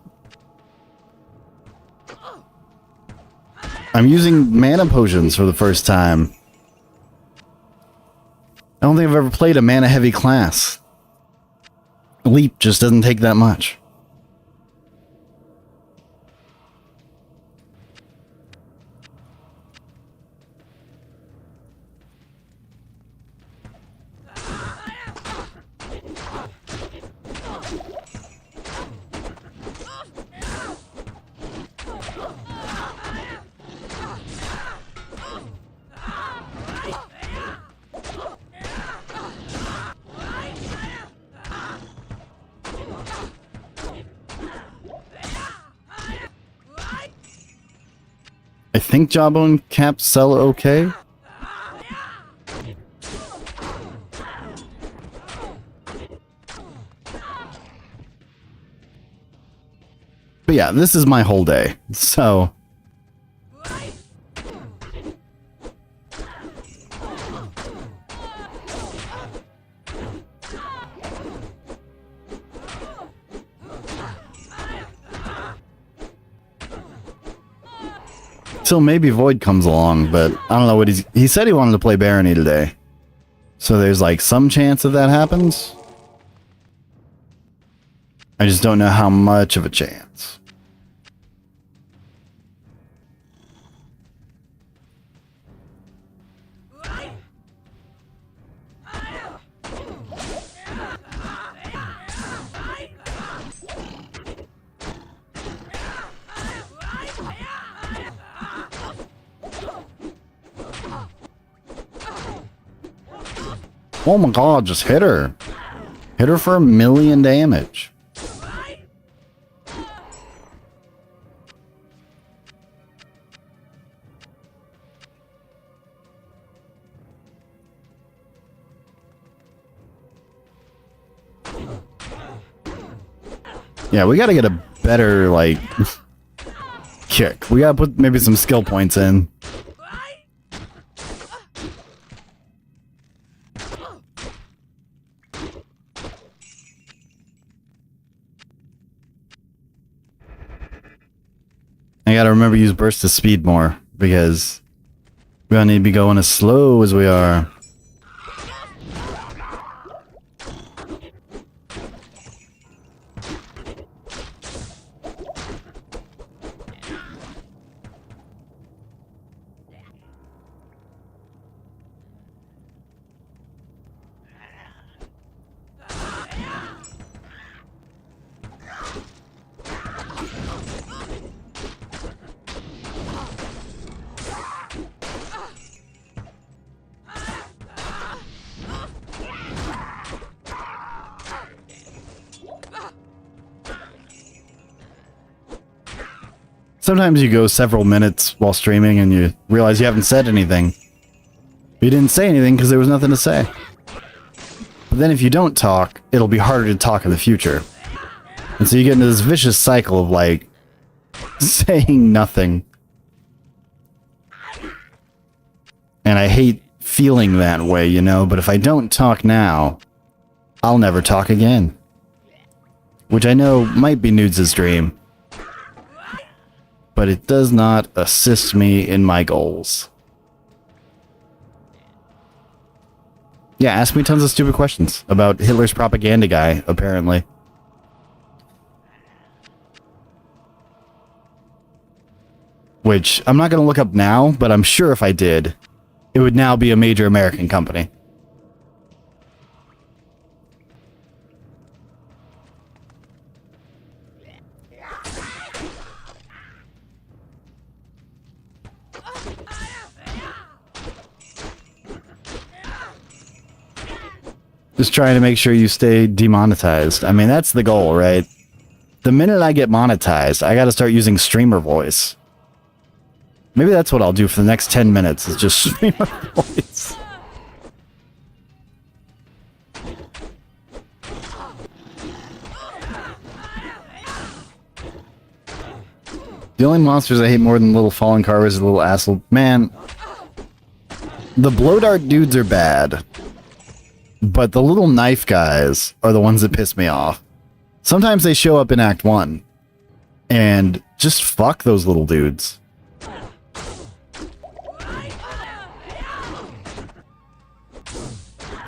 I'm using mana potions for the first time. I don't think I've ever played a mana heavy class. Leap just doesn't take that much. I think Jawbone caps sell okay. But yeah, this is my whole day, so... Till maybe Void comes along, but I don't know what he said he wanted to play Barony today. So there's like some chance that that happens. I just don't know how much of a chance. Oh my god, just hit her. Hit her for 1,000,000 damage. Yeah, we gotta get a better, like, kick. We gotta put maybe some skill points in. I gotta remember to use burst of speed more, because we don't need to be going as slow as we are. Sometimes you go several minutes while streaming and you realize you haven't said anything. You didn't say anything because there was nothing to say. But then if you don't talk, it'll be harder to talk in the future. And so you get into this vicious cycle of, like, saying nothing. And I hate feeling that way, you know, but if I don't talk now, I'll never talk again. Which I know might be Nudes' dream. But it does not assist me in my goals. Yeah, ask me tons of stupid questions about Hitler's propaganda guy, apparently. Which, I'm not going to look up now, but I'm sure if I did, it would now be a major American company. Just trying to make sure you stay demonetized. I mean, that's the goal, right? The minute I get monetized, I gotta start using streamer voice. Maybe that's what I'll do for the next 10 minutes, is just streamer voice. The only monsters I hate more than little fallen carvers are the little asshole. Man, the blow dart dudes are bad. But the little knife guys are the ones that piss me off. Sometimes they show up in Act 1. And just fuck those little dudes.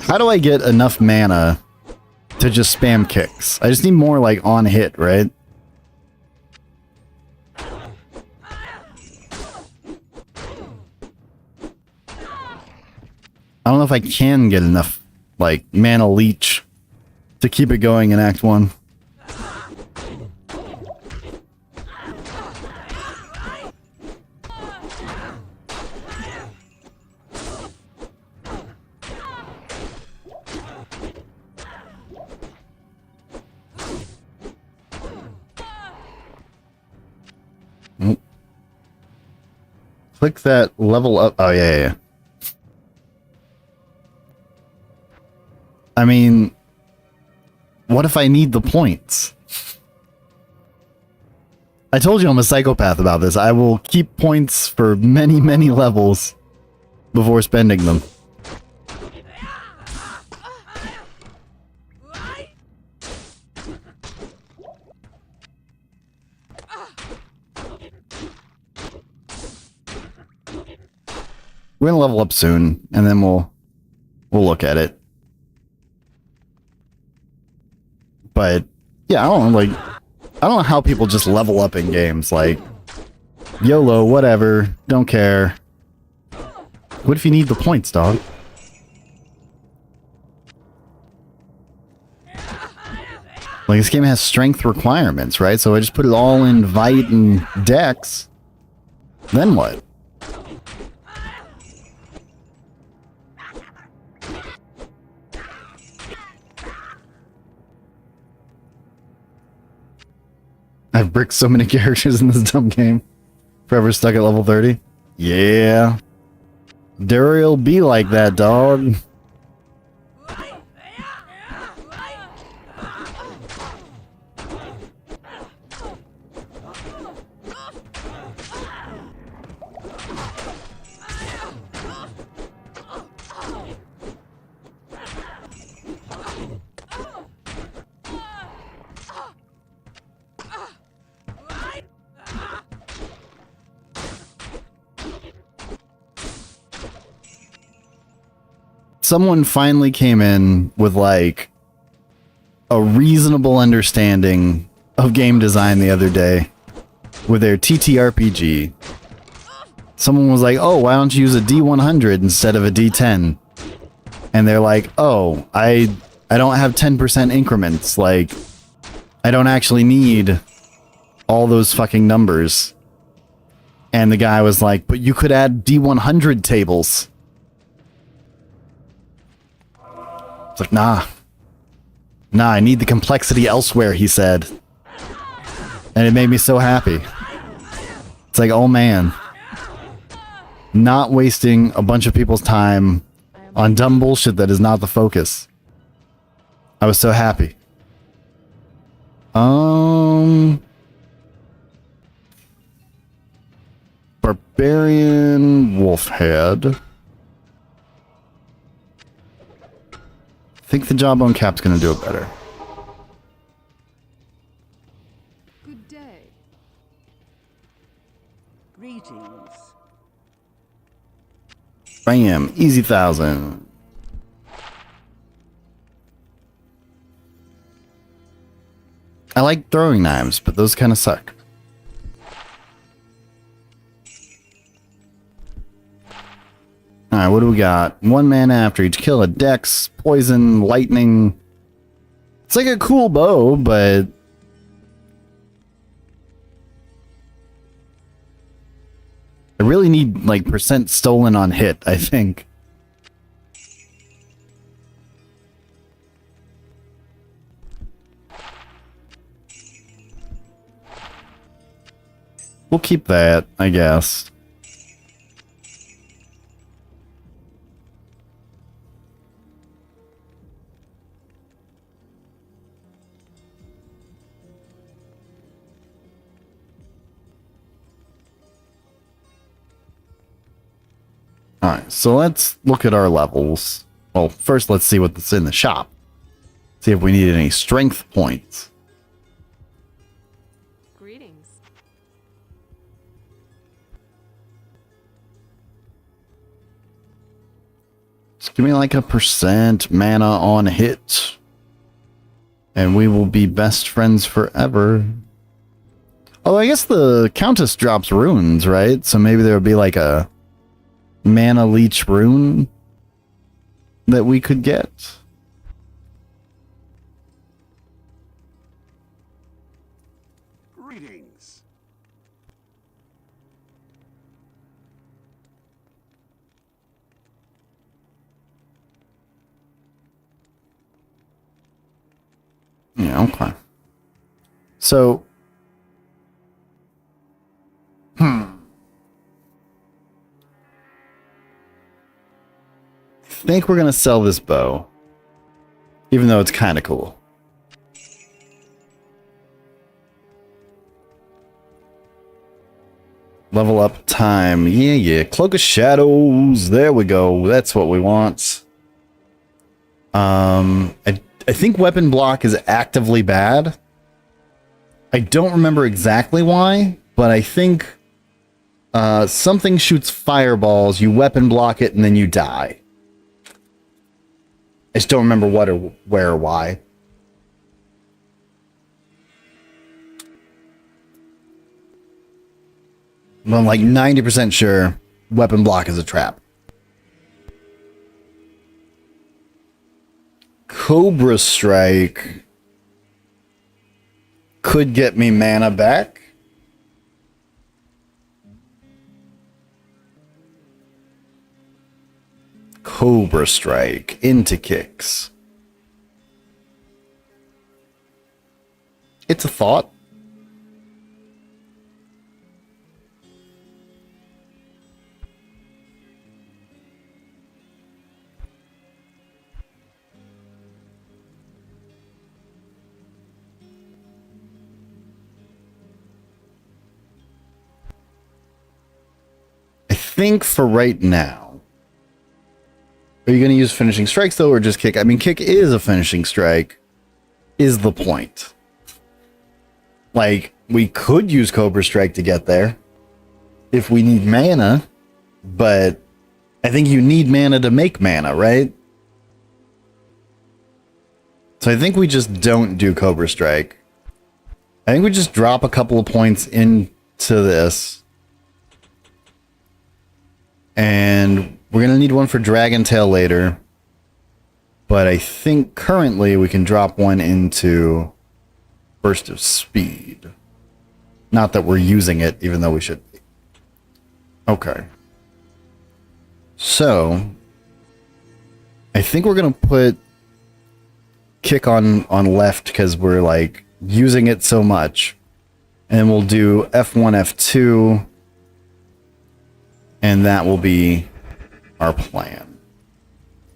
How do I get enough mana to just spam kicks? I just need more, like, on hit, right? I don't know if I can get enough, like, mana leech to keep it going in Act 1. Click that level up. Oh, yeah. I mean, what if I need the points? I told you I'm a psychopath about this. I will keep points for many, many levels before spending them. We're gonna level up soon, and then we'll look at it. But yeah, I don't know how people just level up in games. Like, YOLO, whatever, don't care. What if you need the points, dog? Like, this game has strength requirements, right? So I just put it all in Vite and Dex. Then what? I've bricked so many characters in this dumb game. Forever stuck at level 30. Yeah. Dariel be like that, dog. Someone finally came in with, like, a reasonable understanding of game design the other day with their TTRPG. Someone was like, oh, why don't you use a D100 instead of a D10? And they're like, oh, I don't have 10% increments. Like, I don't actually need all those fucking numbers. And the guy was like, but you could add D100 tables. It's like, nah, I need the complexity elsewhere, he said. And it made me so happy. It's like, oh man. not wasting a bunch of people's time on dumb bullshit that is not the focus. I was so happy. Barbarian Wolfhead. I think the Jawbone Cap's gonna do it better. Good day. Greetings. Bam, easy 1,000. I like throwing knives, but those kind of suck. Alright, what do we got? 1 mana after each kill, a dex, poison, lightning. It's like a cool bow, but I really need like percent stolen on hit, I think. We'll keep that, I guess. Alright, so let's look at our levels. Well, first let's see what's in the shop. See if we need any strength points. Greetings. Just give me like a percent mana on hit. And we will be best friends forever. Oh, I guess the Countess drops runes, right? So maybe there would be like a mana leech rune that we could get. Greetings. Yeah, okay. So, I think we're gonna sell this bow, even though it's kind of cool. Level up time. Yeah. Cloak of Shadows. There we go. That's what we want. I think weapon block is actively bad. I don't remember exactly why, but I think something shoots fireballs, you weapon block it, and then you die. I just don't remember what or where or why. But I'm like 90% sure weapon block is a trap. Cobra Strike could get me mana back. Cobra Strike into kicks. It's a thought. I think for right now. Are you going to use finishing strikes though, or just kick? I mean, kick is a finishing strike, is the point. Like, we could use Cobra Strike to get there if we need mana, but I think you need mana to make mana, right? So I think we just don't do Cobra Strike. I think we just drop a couple of points into this. And we're going to need one for Dragon Tail later. But I think currently we can drop one into Burst of Speed. Not that we're using it, even though we should be. Okay. So, I think we're going to put kick on left because we're like using it so much. And we'll do F1, F2. And that will be our plan.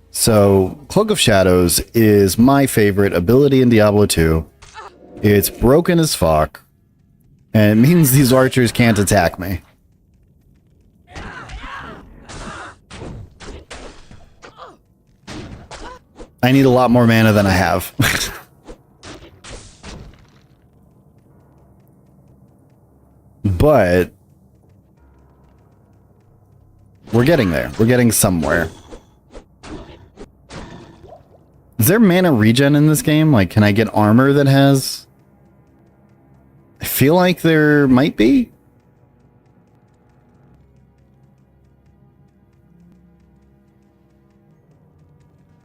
So, Cloak of Shadows is my favorite ability in Diablo 2. It's broken as fuck, and it means these archers can't attack me. I need a lot more mana than I have. But we're getting there. We're getting somewhere. Is there mana regen in this game? Like, can I get armor that has... I feel like there might be.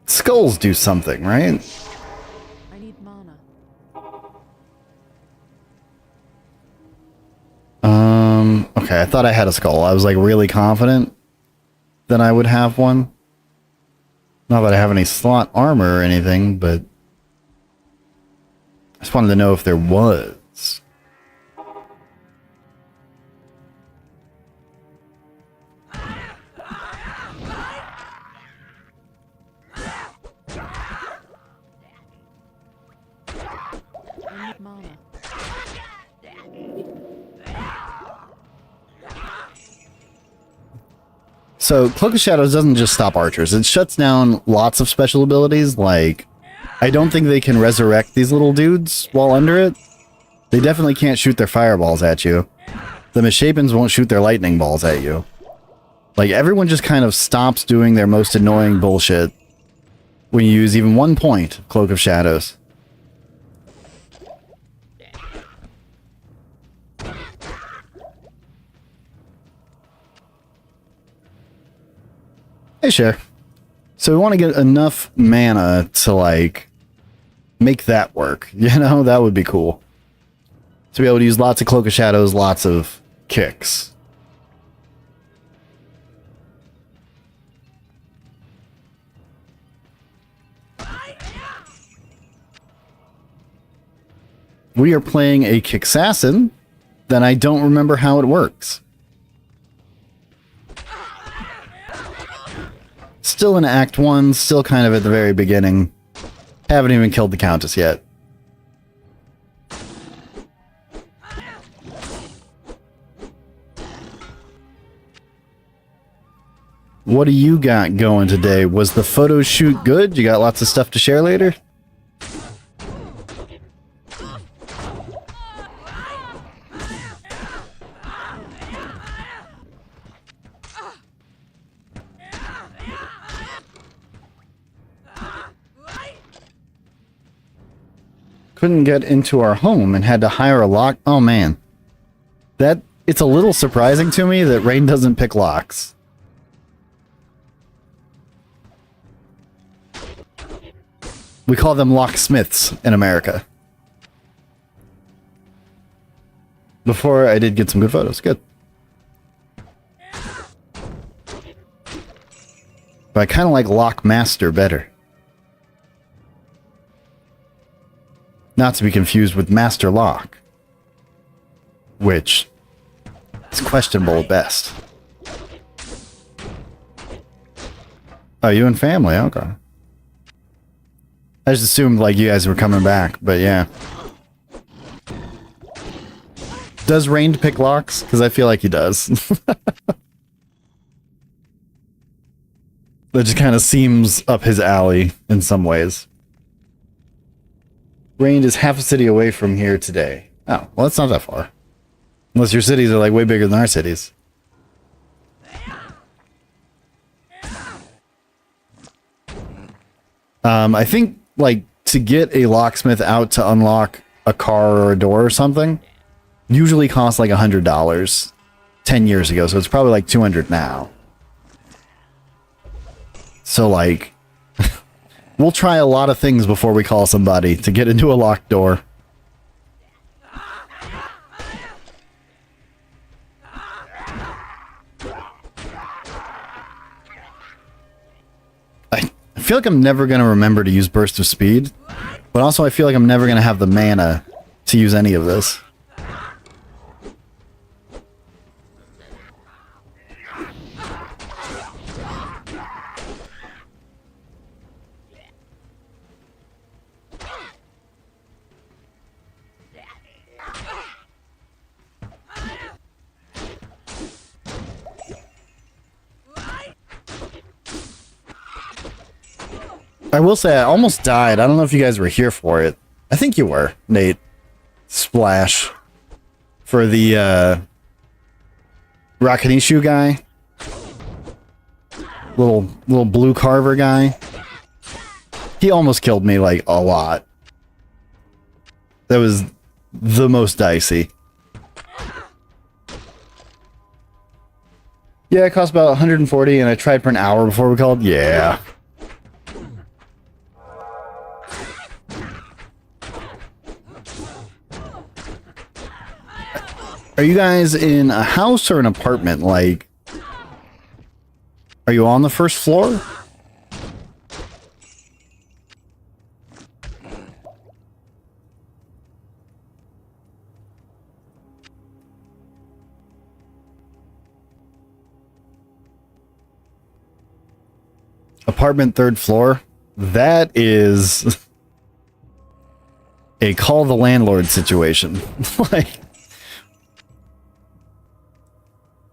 Skulls do something, right? I need mana. Okay, I thought I had a skull. I was like really confident that I would have one. Not that I have any slot armor or anything, but I just wanted to know if there was. I need mana. So, Cloak of Shadows doesn't just stop archers. It shuts down lots of special abilities, like... I don't think they can resurrect these little dudes while under it. They definitely can't shoot their fireballs at you. The Misshapians won't shoot their lightning balls at you. Like, everyone just kind of stops doing their most annoying bullshit when you use even 1 point of Cloak of Shadows. Hey, Cher. So we want to get enough mana to, like, make that work. You know, that would be cool. To be able to use lots of Cloak of Shadows, lots of kicks. We are playing a Kicksassin, then I don't remember how it works. Still in Act 1, still kind of at the very beginning. Haven't even killed the Countess yet. What do you got going today? Was the photo shoot good? You got lots of stuff to share later? Couldn't get into our home and had to hire a lock. Oh man. It's a little surprising to me that Rain doesn't pick locks. We call them locksmiths in America. Before I did get some good photos. Good. But I kind of like Lockmaster better. Not to be confused with Master Lock, which is questionable at best. Oh, you and family? Okay. I just assumed like you guys were coming back, but yeah. Does Rain pick locks? Because I feel like he does. That just kind of seems up his alley in some ways. Rain is half a city away from here today. Oh, well, that's not that far. Unless your cities are, like, way bigger than our cities. I think, like, to get a locksmith out to unlock a car or a door or something, usually costs, like, $100 10 years ago, so it's probably, like, $200 now. So, like... We'll try a lot of things before we call somebody to get into a locked door. I feel like I'm never going to remember to use Burst of Speed, but also I feel like I'm never going to have the mana to use any of this. I will say I almost died. I don't know if you guys were here for it. I think you were, Nate. Splash. For the, Rakanishu guy. Little blue carver guy. He almost killed me, like, a lot. That was the most dicey. Yeah, it cost about 140, and I tried for an hour before we called. Yeah. Are you guys in a house or an apartment? Like, are you on the first floor? Apartment third floor? That is a call the landlord situation. Like,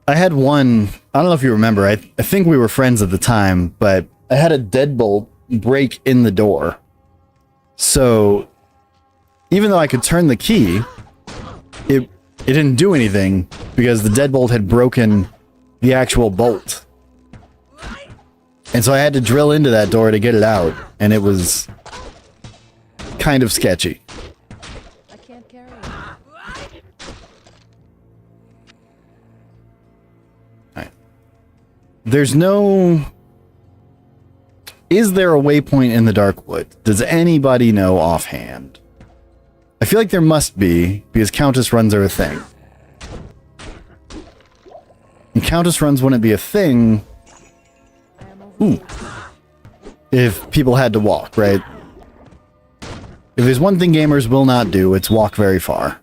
I had one, I don't know if you remember, I think we were friends at the time, but I had a deadbolt break in the door. So, even though I could turn the key, it didn't do anything because the deadbolt had broken the actual bolt. And so I had to drill into that door to get it out, and it was kind of sketchy. I can't carry it. Alright. There's no... Is there a waypoint in the Darkwood? Does anybody know offhand? I feel like there must be, because Countess runs are a thing. And Countess runs wouldn't be a thing... Ooh. If people had to walk, right? If there's one thing gamers will not do, it's walk very far.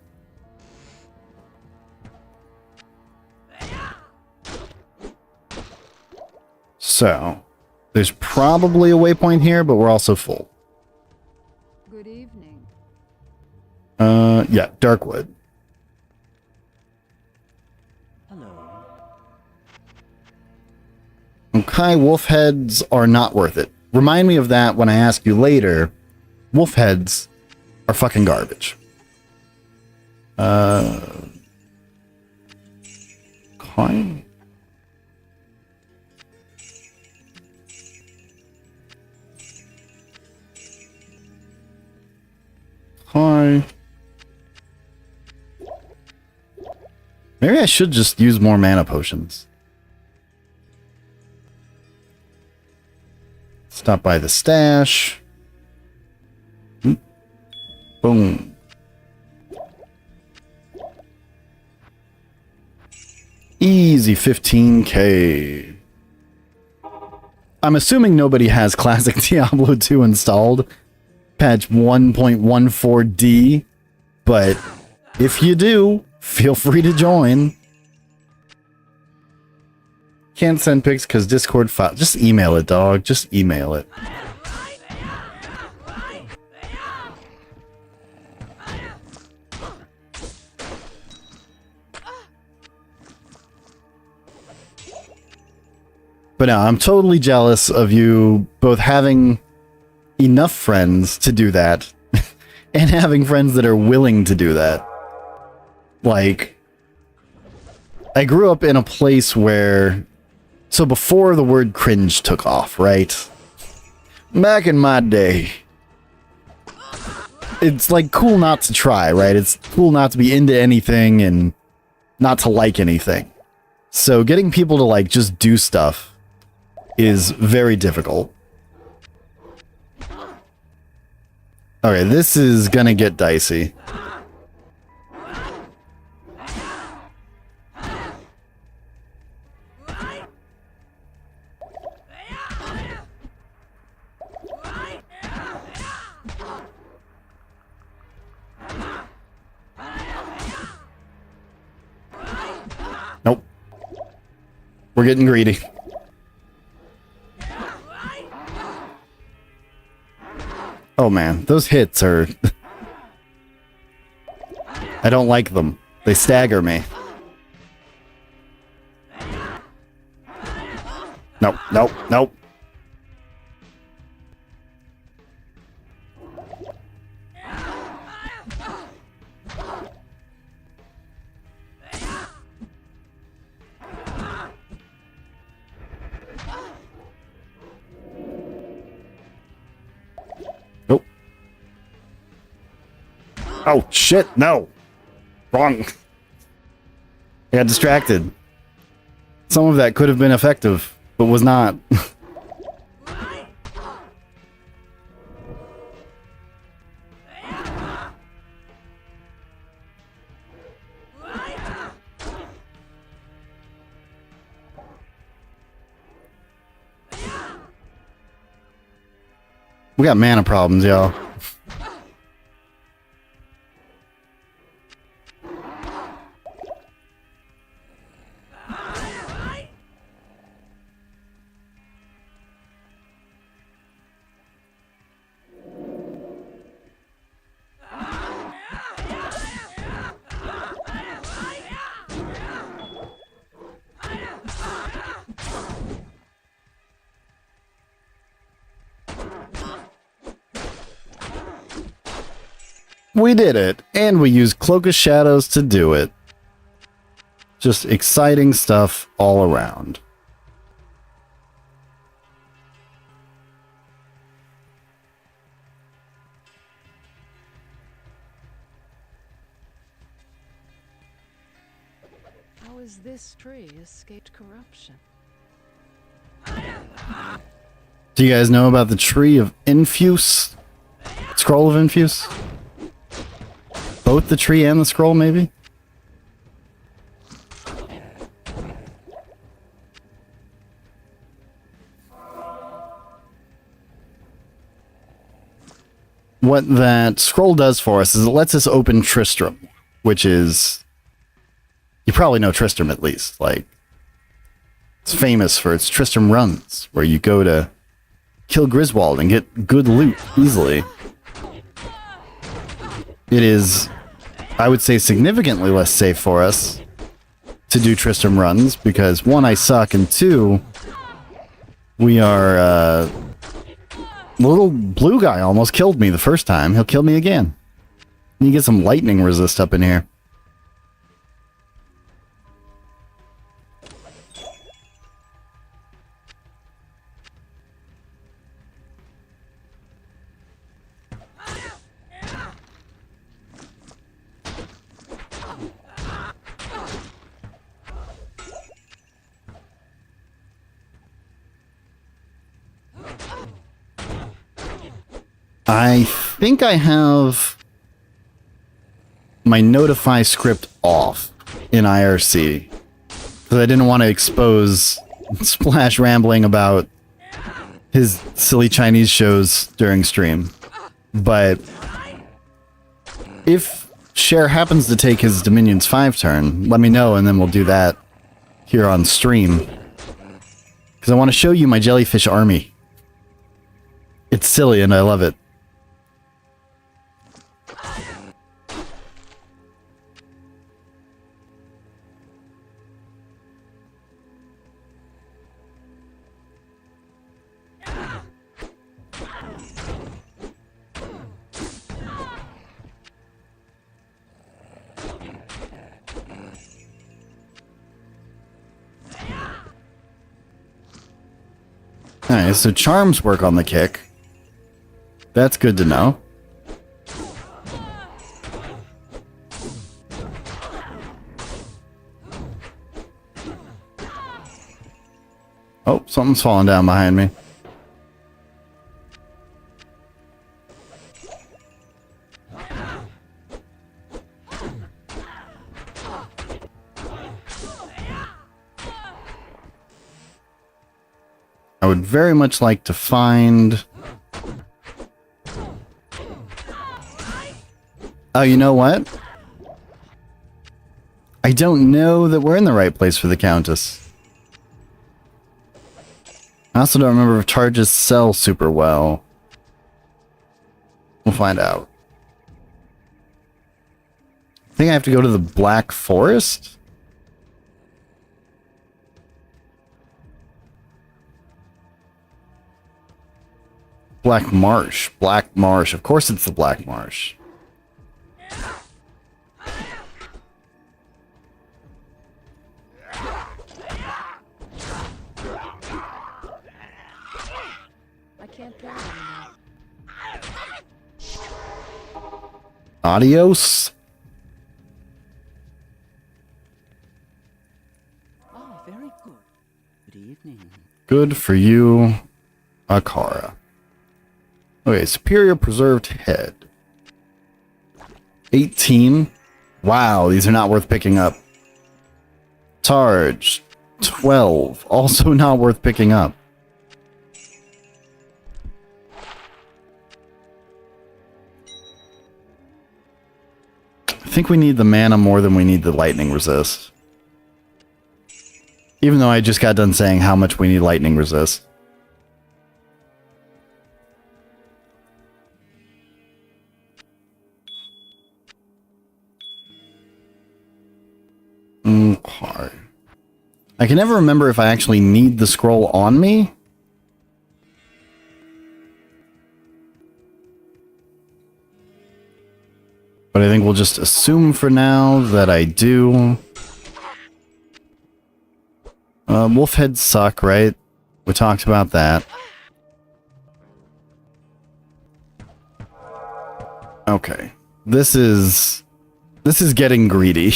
So, there's probably a waypoint here, but we're also full. Good evening. Yeah, Darkwood. Okay, wolf heads are not worth it. Remind me of that when I ask you later. Wolf heads are fucking garbage. Okay. Okay. Maybe I should just use more mana potions. Stop by the stash. Boom. Easy 15k. I'm assuming nobody has Classic Diablo 2 installed. Patch 1.14D. But if you do, feel free to join. Can't send pics because Discord file. Just email it, dog. Just email it. But no, I'm totally jealous of you both having enough friends to do that and having friends that are willing to do that. Like, I grew up in a place where... So before the word cringe took off, right? Back in my day, it's like cool not to try, right? It's cool not to be into anything and not to like anything. So getting people to like just do stuff is very difficult. Okay, this is gonna get dicey. Nope. We're getting greedy. Oh man, those hits are... I don't like them. They stagger me. Nope, nope, nope. Oh, shit, no. Wrong. I got distracted. Some of that could have been effective, but was not. We got mana problems, y'all. We did it, and we used Cloak of Shadows to do it. Just exciting stuff all around. How has this tree escaped corruption? Do you guys know about the Tree of Infuse? Scroll of Infuse? Both the tree and the scroll, maybe? What that scroll does for us is it lets us open Tristram, which is... You probably know Tristram at least. Like, it's famous for its Tristram runs, where you go to kill Griswold and get good loot easily. It is, I would say, significantly less safe for us to do Tristram runs, because one, I suck, and two, we are, the little blue guy almost killed me the first time. He'll kill me again. You get some lightning resist up in here. I think I have my notify script off in IRC because I didn't want to expose Splash rambling about his silly Chinese shows during stream. But if Cher happens to take his Dominions 5 turn, let me know and then we'll do that here on stream. Because I want to show you my jellyfish army. It's silly and I love it. Alright, so charms work on the kick. That's good to know. Oh, something's falling down behind me. I would very much like to find... Oh, you know what? I don't know that we're in the right place for the Countess. I also don't remember if charges sell super well. We'll find out. I think I have to go to the Black Forest? Black Marsh. Black Marsh. Of course it's the Black Marsh. Adios. Ah, very good. Good evening. Good for you, Akara. Okay, Superior Preserved Head. 18. Wow, these are not worth picking up. Targe. 12. Also not worth picking up. I think we need the mana more than we need the lightning resist. Even though I just got done saying how much we need lightning resist. Okay. I can never remember if I actually need the scroll on me. But I think we'll just assume for now that I do. Wolf heads suck, right? We talked about that. Okay. This is getting greedy.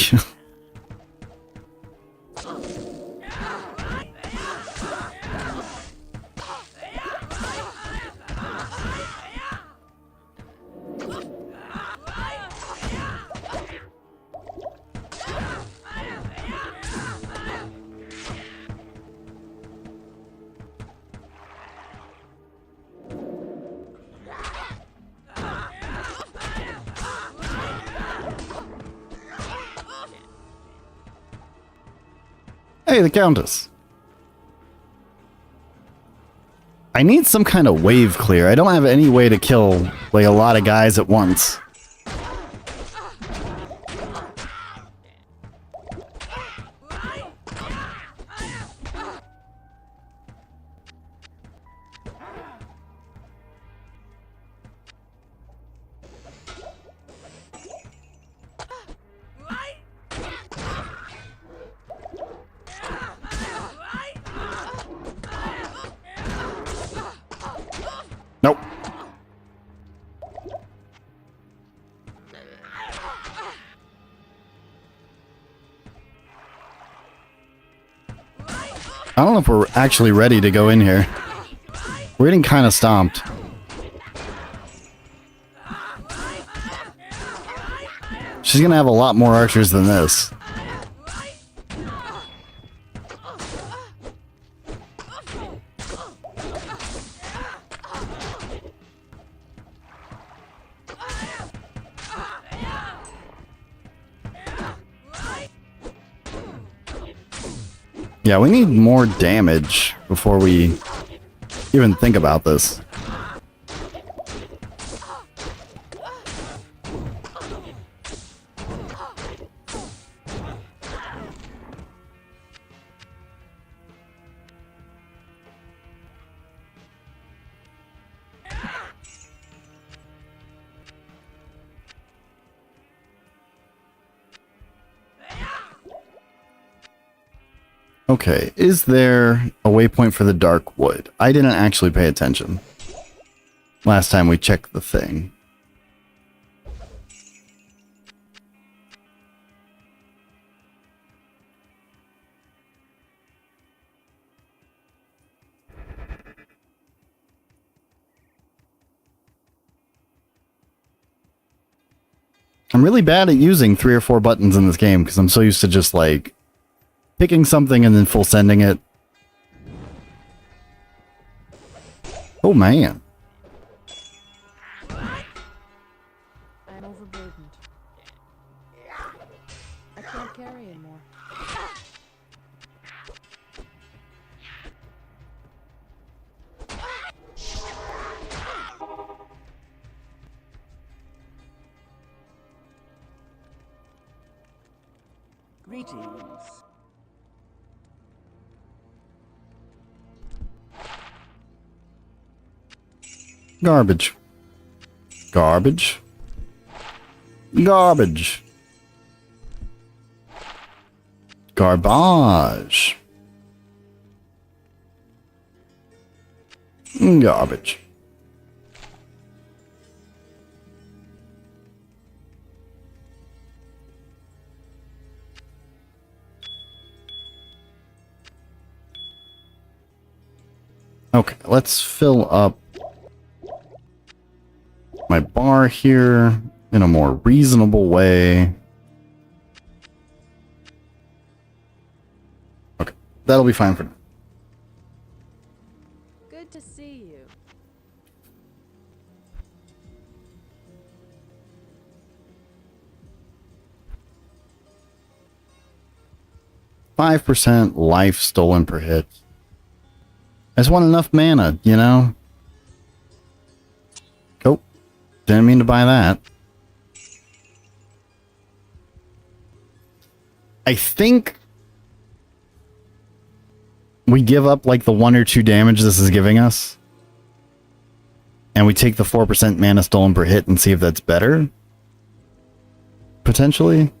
Hey, the Countess. I need some kind of wave clear. I don't have any way to kill, like, a lot of guys at once. Nope. I don't know if we're actually ready to go in here. We're getting kind of stomped. She's gonna have a lot more archers than this. Yeah, we need more damage before we even think about this. Okay, is there a waypoint for the Dark Wood? I didn't actually pay attention last time we checked the thing. I'm really bad at using 3 or 4 buttons in this game because I'm so used to just like picking something and then full sending it. Oh man. I'm overburdened. I can't carry anymore. Greetings. Garbage. Garbage. Garbage. Garbage. Garbage. Okay, let's fill up my bar here in a more reasonable way. Okay, that'll be fine for now. Good to see you. 5% life stolen per hit. I just want enough mana, you know? Oh, didn't mean to buy that. I think we give up like the 1 or 2 damage this is giving us. And we take the 4% mana stolen per hit and see if that's better. Potentially.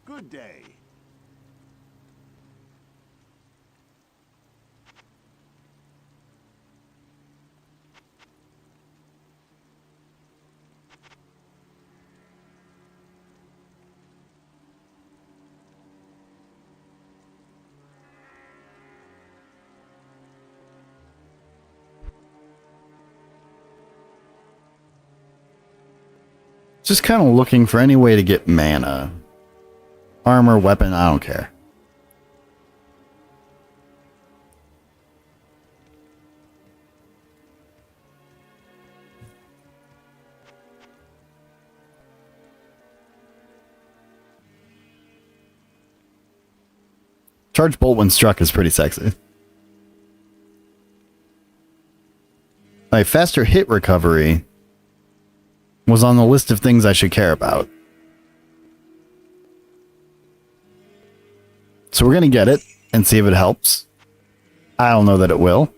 Good day. Just kind of looking for any way to get mana. Armor, weapon, I don't care. Charge bolt when struck is pretty sexy. A faster hit recovery was on the list of things I should care about. So we're going to get it and see if it helps. I don't know that it will.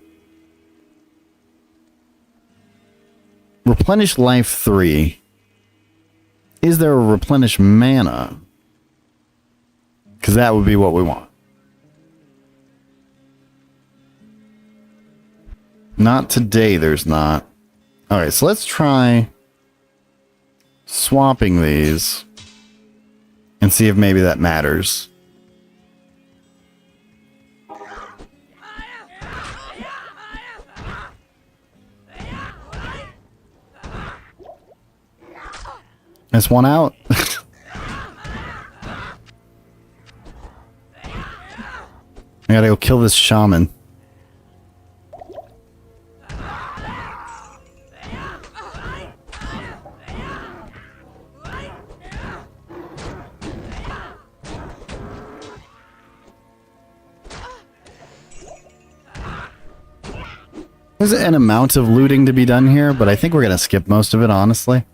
Replenish life 3. Is there a replenish mana? Because that would be what we want. Not today, there's not. Alright, so let's try swapping these and see if maybe that matters. That's one out. I gotta go kill this shaman. There's an amount of looting to be done here, but I think we're gonna skip most of it, honestly.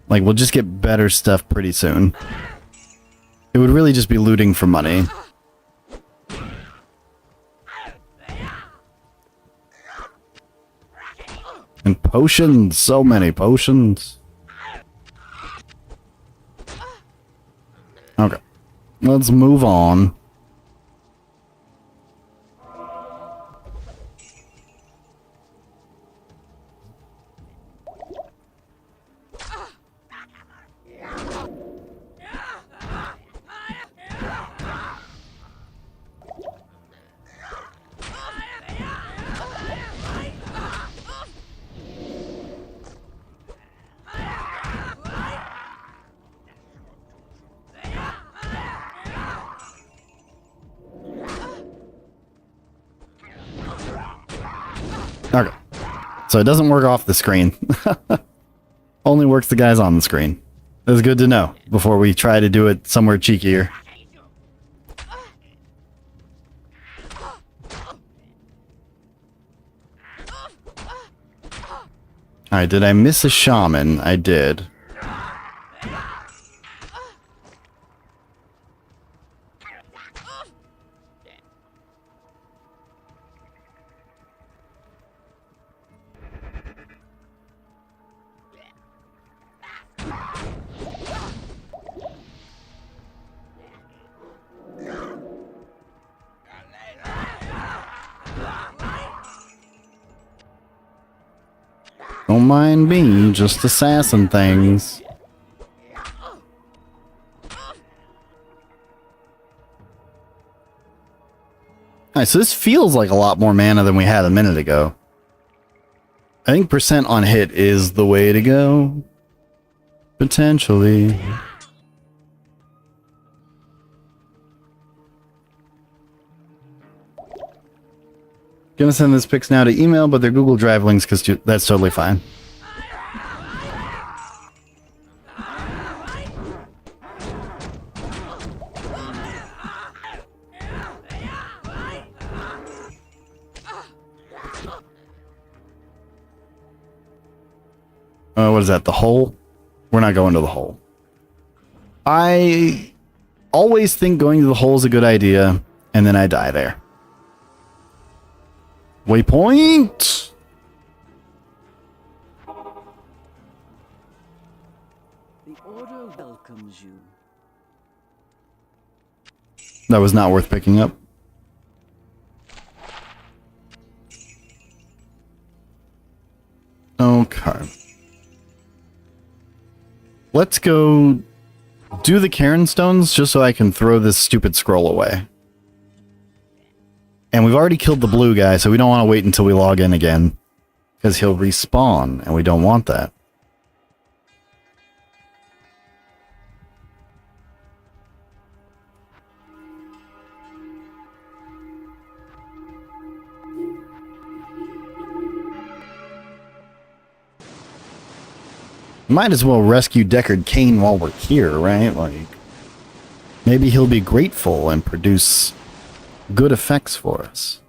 Like, we'll just get better stuff pretty soon. It would really just be looting for money. And potions! So many potions! Okay. Let's move on. Okay. So it doesn't work off the screen. Only works the guys on the screen. That's good to know before we try to do it somewhere cheekier. Alright, did I miss a shaman? I did. Don't mind me, just assassin things. Alright, so this feels like a lot more mana than we had a minute ago. I think percent on hit is the way to go. Potentially. Gonna send this pics now to email, but they're Google Drive links because that's totally fine. What is that? The hole? We're not going to the hole. I always think going to the hole is a good idea, and then I die there. Waypoint! The Order welcomes you. That was not worth picking up. Okay. Let's go do the Karen Stones just so I can throw this stupid scroll away. And we've already killed the blue guy, so we don't want to wait until we log in again. Because he'll respawn, and we don't want that. Might as well rescue Deckard Cain while we're here, right? Like, maybe he'll be grateful and produce good effects for us.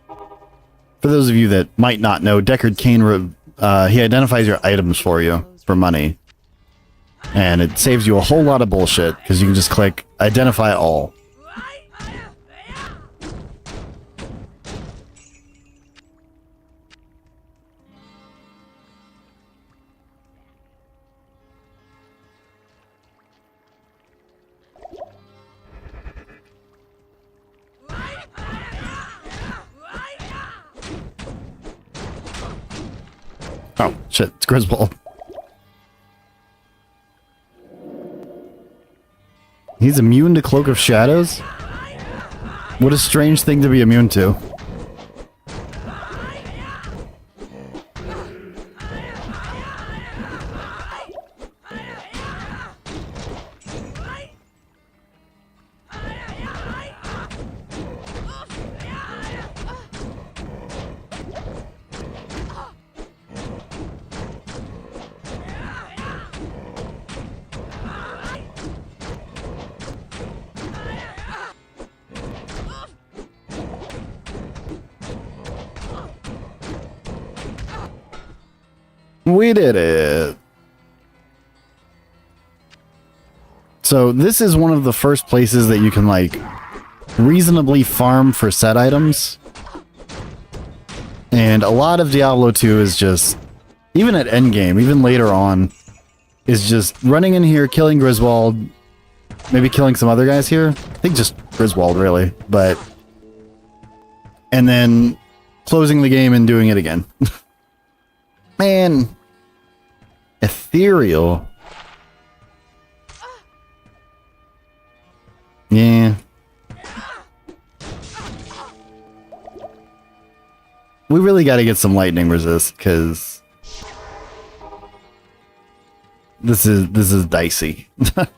For those of you that might not know, Deckard Cain, he identifies your items for you for money. And it saves you a whole lot of bullshit, because you can just click Identify All. Oh, shit, it's Griswold. He's immune to Cloak of Shadows? What a strange thing to be immune to. We did it. So this is one of the first places that you can like reasonably farm for set items. And a lot of Diablo 2 is just, even at endgame, even later on, is just running in here, killing Griswold, maybe killing some other guys here. I think just Griswold, really. But, and then closing the game and doing it again. Man. Ethereal. Yeah. We really got to get some lightning resist, because this is dicey. Yes?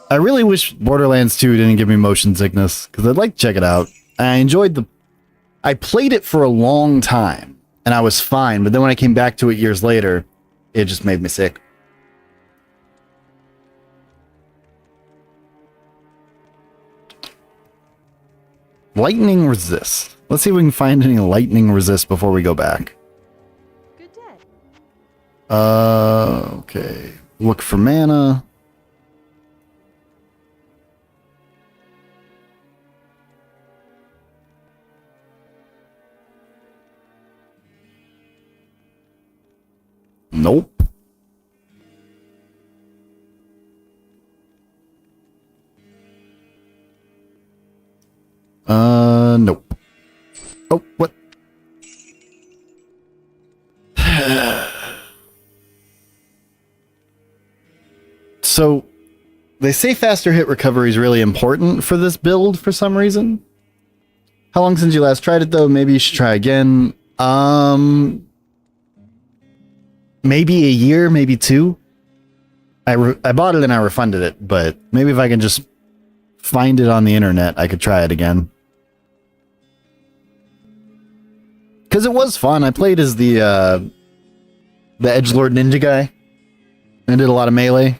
I really wish Borderlands 2 didn't give me motion sickness, because I'd like to check it out. I played it for a long time, and I was fine, but then when I came back to it years later, it just made me sick. Lightning resist. Let's see if we can find any lightning resist before we go back. Good day. Okay. Look for mana. Nope. Nope. Oh, what? So they say faster hit recovery is really important for this build for some reason. How long since you last tried it though? Maybe you should try again. Maybe a year, maybe two. I bought it and I refunded it, but maybe if I can just find it on the internet, I could try it again. Because it was fun. I played as the edgelord ninja guy. I did a lot of melee.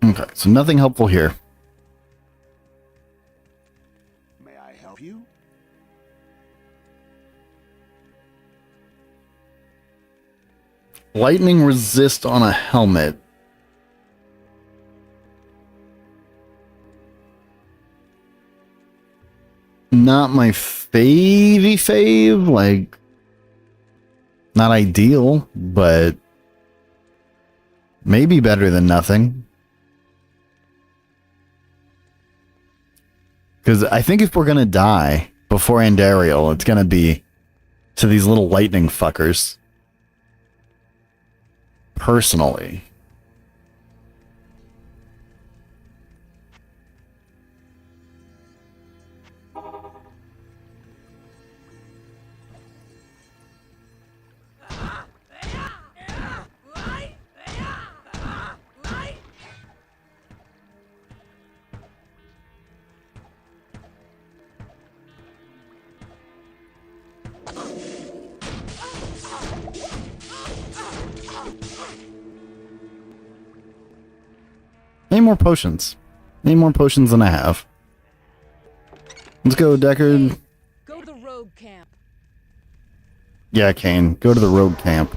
Okay, so nothing helpful here. May I help you? Lightning resist on a helmet. Not my fave, like, not ideal, but maybe better than nothing. Because I think if we're gonna die before Andariel, it's gonna be to these little lightning fuckers. Personally. Need more potions. Need more potions than I have. Let's go, Deckard. Go to the rogue camp. Yeah, Kane. Go to the rogue camp.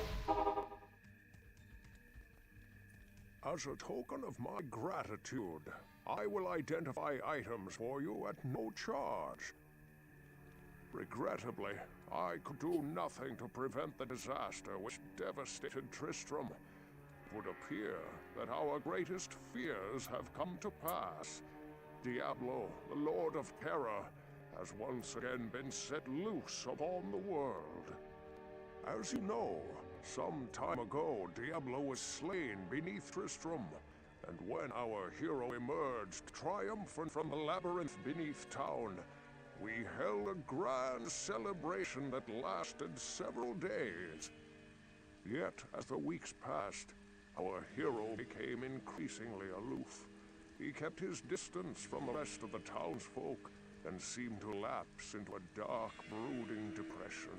As a token of my gratitude, I will identify items for you at no charge. Regrettably, I could do nothing to prevent the disaster which devastated Tristram. It would appear that our greatest fears have come to pass. Diablo, the Lord of Terror, has once again been set loose upon the world. As you know, some time ago, Diablo was slain beneath Tristram, and when our hero emerged triumphant from the labyrinth beneath town, we held a grand celebration that lasted several days. Yet, as the weeks passed, our hero became increasingly aloof. He kept his distance from the rest of the townsfolk and seemed to lapse into a dark, brooding depression.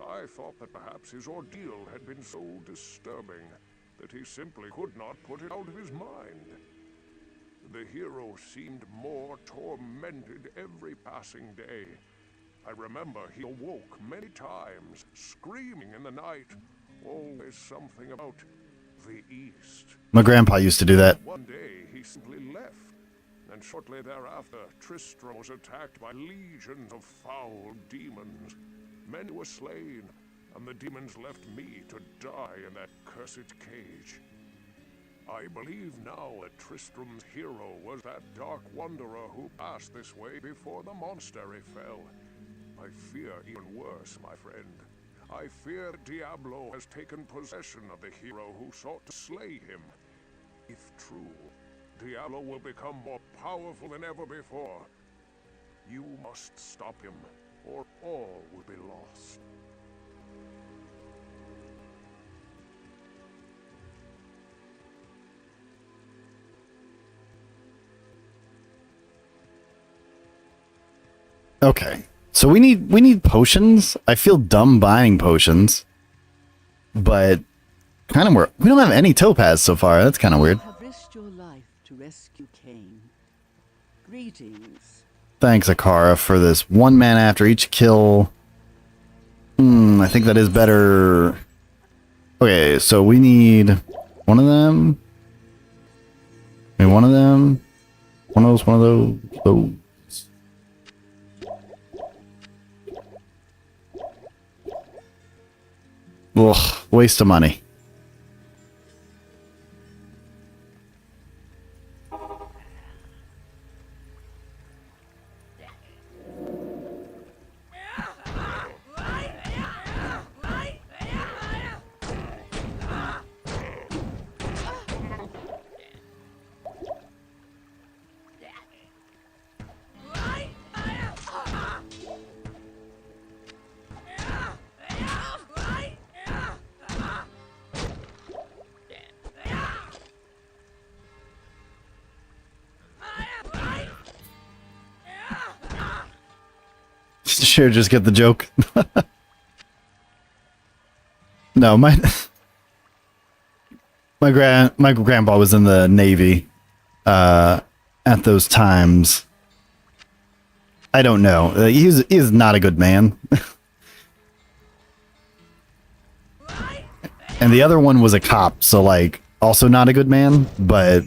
I thought that perhaps his ordeal had been so disturbing that he simply could not put it out of his mind. The hero seemed more tormented every passing day. I remember he awoke many times, screaming in the night, always something about the East. My grandpa used to do that. One day he simply left, and shortly thereafter Tristram was attacked by legions of foul demons. Many were slain, and the demons left me to die in that cursed cage. I believe now that Tristram's hero was that dark wanderer who passed this way before the monastery fell. I fear even worse, my friend. I fear that Diablo has taken possession of the hero who sought to slay him. If true, Diablo will become more powerful than ever before. You must stop him, or all will be lost. Okay. So we need potions. I feel dumb buying potions. But kind of we don't have any topaz so far. That's kind of weird. You have risked your life to rescue Cain. Greetings. Thanks, Akara, for this 1 mana after each kill. I think that is better. Okay, so we need one of them. Maybe one of them. One of those. Ugh, waste of money. sure, just get the joke. No, my grandpa was in the Navy at those times. I don't know. He's not a good man. And the other one was a cop, so like also not a good man, but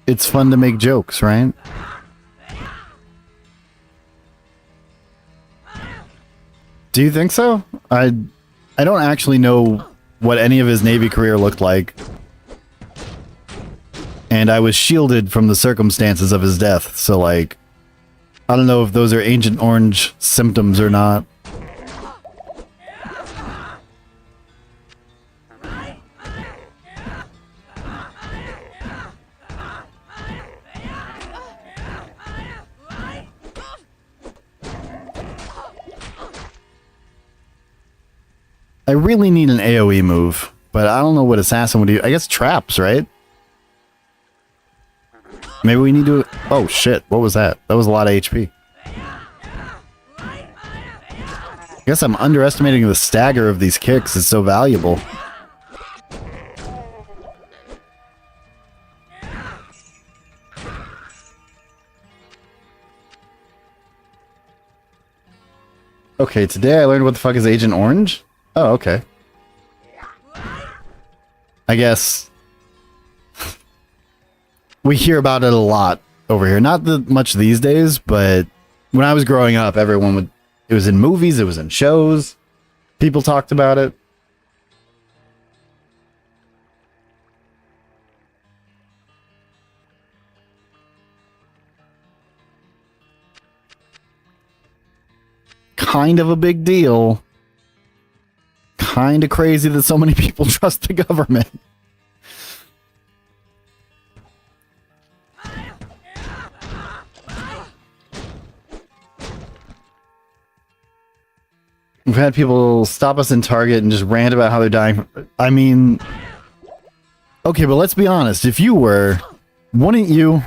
it's fun to make jokes, right? Do you think so? I don't actually know what any of his Navy career looked like. And I was shielded from the circumstances of his death, so like I don't know if those are Agent Orange symptoms or not. I really need an AoE move, but I don't know what Assassin would do. I guess traps, right? Maybe we need to... Oh, shit. What was that? That was a lot of HP. I guess I'm underestimating the stagger of these kicks. It's so valuable. Okay, today I learned what the fuck is Agent Orange? Oh, okay. I guess we hear about it a lot over here. Not much these days, but when I was growing up, everyone would... It was in movies, it was in shows. People talked about it. Kind of a big deal. Kind of crazy that so many people trust the government. We've had people stop us in Target and just rant about how they're dying. I mean... Okay, but let's be honest. If you were... Wouldn't you...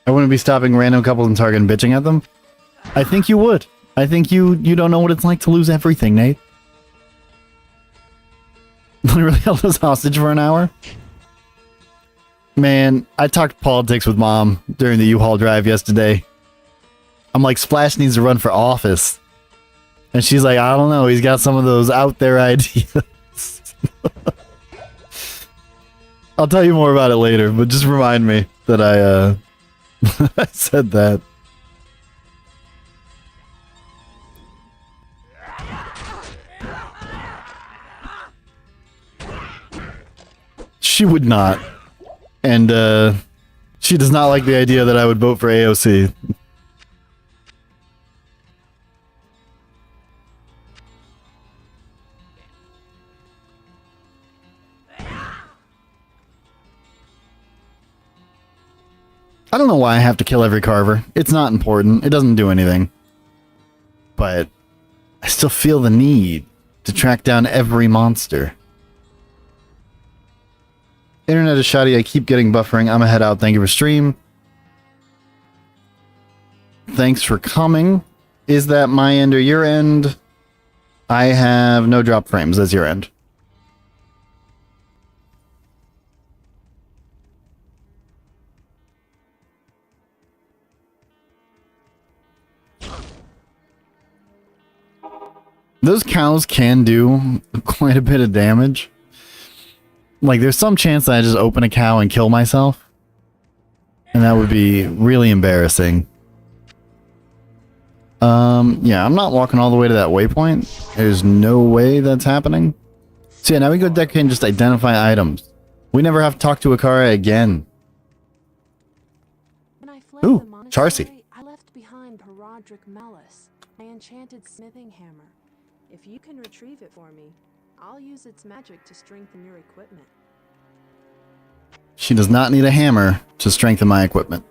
I wouldn't be stopping random couples in Target and bitching at them. I think you would. I think you don't know what it's like to lose everything, Nate. Literally held us hostage for an hour. Man, I talked politics with Mom during the U-Haul drive yesterday. I'm like, Splash needs to run for office. And she's like, I don't know, he's got some of those out there ideas. I'll tell you more about it later, but just remind me that I I said that. She would not. And she does not like the idea that I would vote for AOC. I don't know why I have to kill every Carver. It's not important. It doesn't do anything. But I still feel the need to track down every monster. Internet is shoddy. I keep getting buffering. I'm gonna head out. Thank you for stream. Thanks for coming. Is that my end or your end? I have no drop frames. That's your end. Those cows can do quite a bit of damage. Like, there's some chance that I just open a cow and kill myself. And that would be really embarrassing. Yeah, I'm not walking all the way to that waypoint. There's no way that's happening. So yeah, now we go deck and just identify items. We never have to talk to Akara again. When I fled Ooh, the monastery, Charcy. I left behind Parodric Malice, my enchanted smithing hammer. If you can retrieve it for me, I'll use its magic to strengthen your equipment. She does not need a hammer to strengthen my equipment.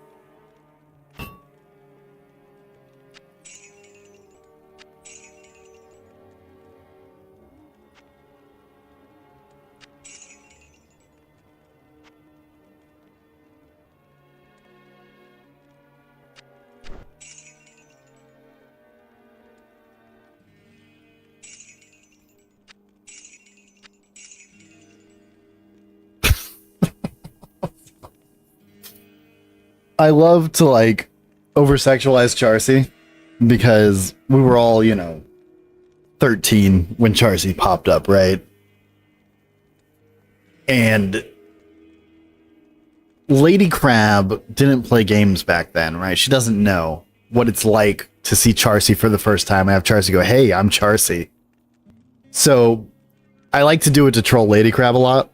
I love to like over-sexualize Charcy because we were all, 13 when Charcy popped up, right? And Lady Crab didn't play games back then, right? She doesn't know what it's like to see Charcy for the first time and have Charcy go, "Hey, I'm Charcy." So I like to do it to troll Lady Crab a lot.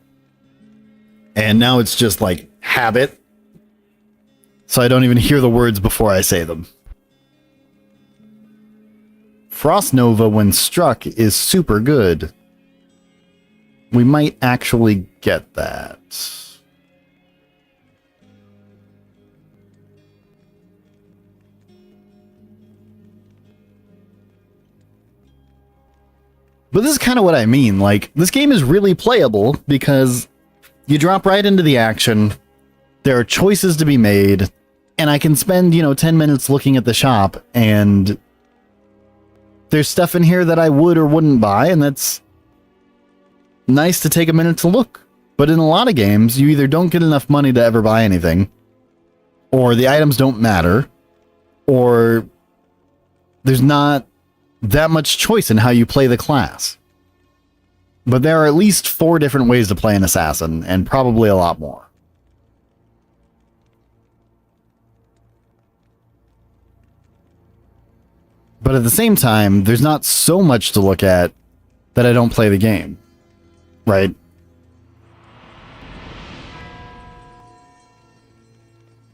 And now it's just like habit. So I don't even hear the words before I say them. Frost Nova, when struck, is super good. We might actually get that. But this is kind of what I mean. Like, this game is really playable because you drop right into the action. There are choices to be made, and I can spend, 10 minutes looking at the shop, and there's stuff in here that I would or wouldn't buy, and that's nice to take a minute to look. But in a lot of games, you either don't get enough money to ever buy anything, or the items don't matter, or there's not that much choice in how you play the class. But there are at least 4 different ways to play an assassin, and probably a lot more. But at the same time, there's not so much to look at that I don't play the game. Right?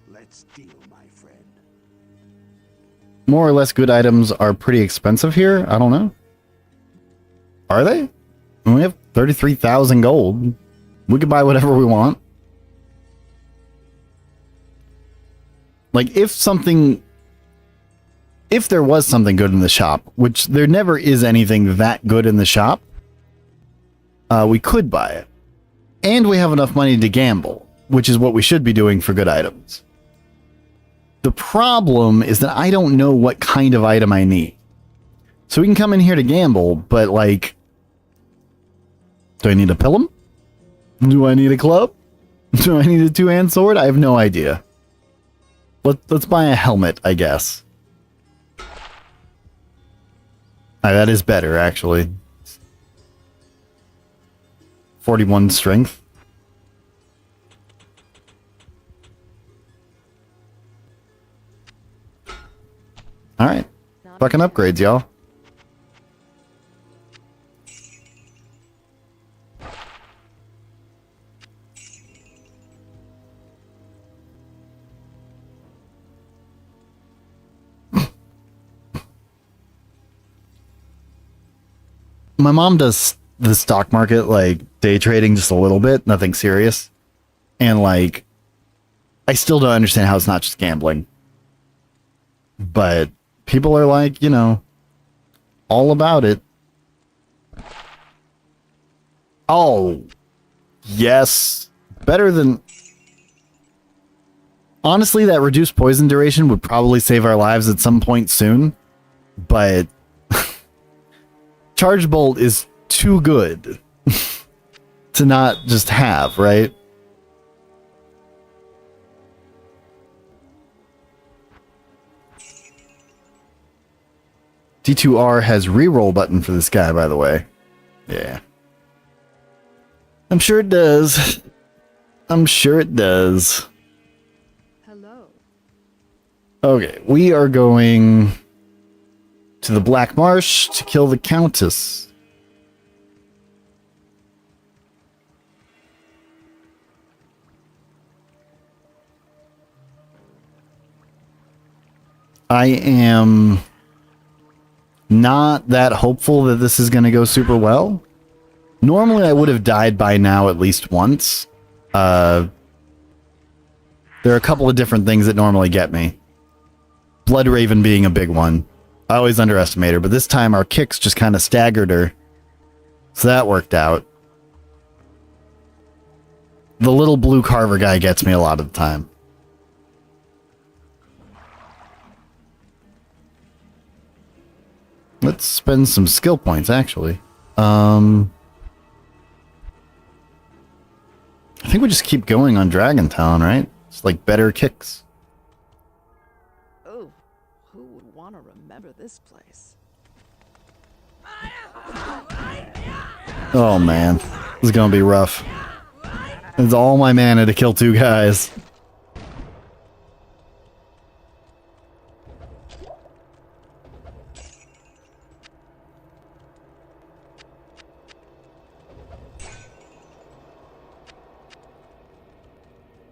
Let's deal, my friend. More or less good items are pretty expensive here. I don't know. Are they? We have 33,000 gold. We can buy whatever we want. Like, if there was something good in the shop, which there never is anything that good in the shop, we could buy it. And we have enough money to gamble, which is what we should be doing for good items. The problem is that I don't know what kind of item I need. So we can come in here to gamble, but like, do I need a pilum? Do I need a club? Do I need a 2-hand sword? I have no idea. Let's buy a helmet, I guess. That is better, actually. 41 strength. Alright. Fucking upgrades, y'all. My mom does the stock market, like day trading just a little bit, nothing serious. And like, I still don't understand how it's not just gambling. But people are like, all about it. Oh, yes. Better than... Honestly, that reduced poison duration would probably save our lives at some point soon. But... Charge Bolt is too good to not just have, right? D2R has reroll button for this guy, by the way. Yeah. I'm sure it does. I'm sure it does. Hello. Okay, we are going to the Black Marsh to kill the Countess. I am not that hopeful that this is going to go super well. Normally I would have died by now at least once. There are a couple of different things that normally get me. Blood Raven being a big one. I always underestimate her, but this time our kicks just kind of staggered her. So that worked out. The little blue carver guy gets me a lot of the time. Let's spend some skill points, actually. I think we just keep going on Dragon Town, right? It's like better kicks. Oh, who would want to remember this place? Oh man, this is gonna be rough. It's all my mana to kill two guys.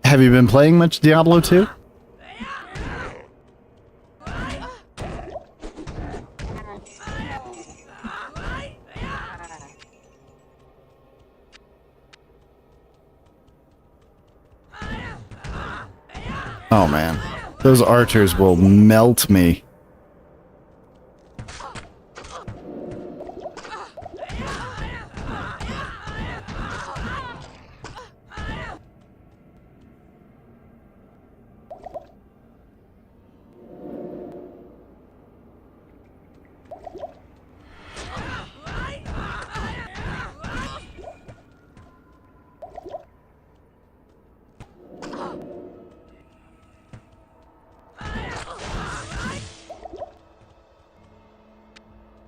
Have you been playing much Diablo 2? Oh man, those archers will melt me.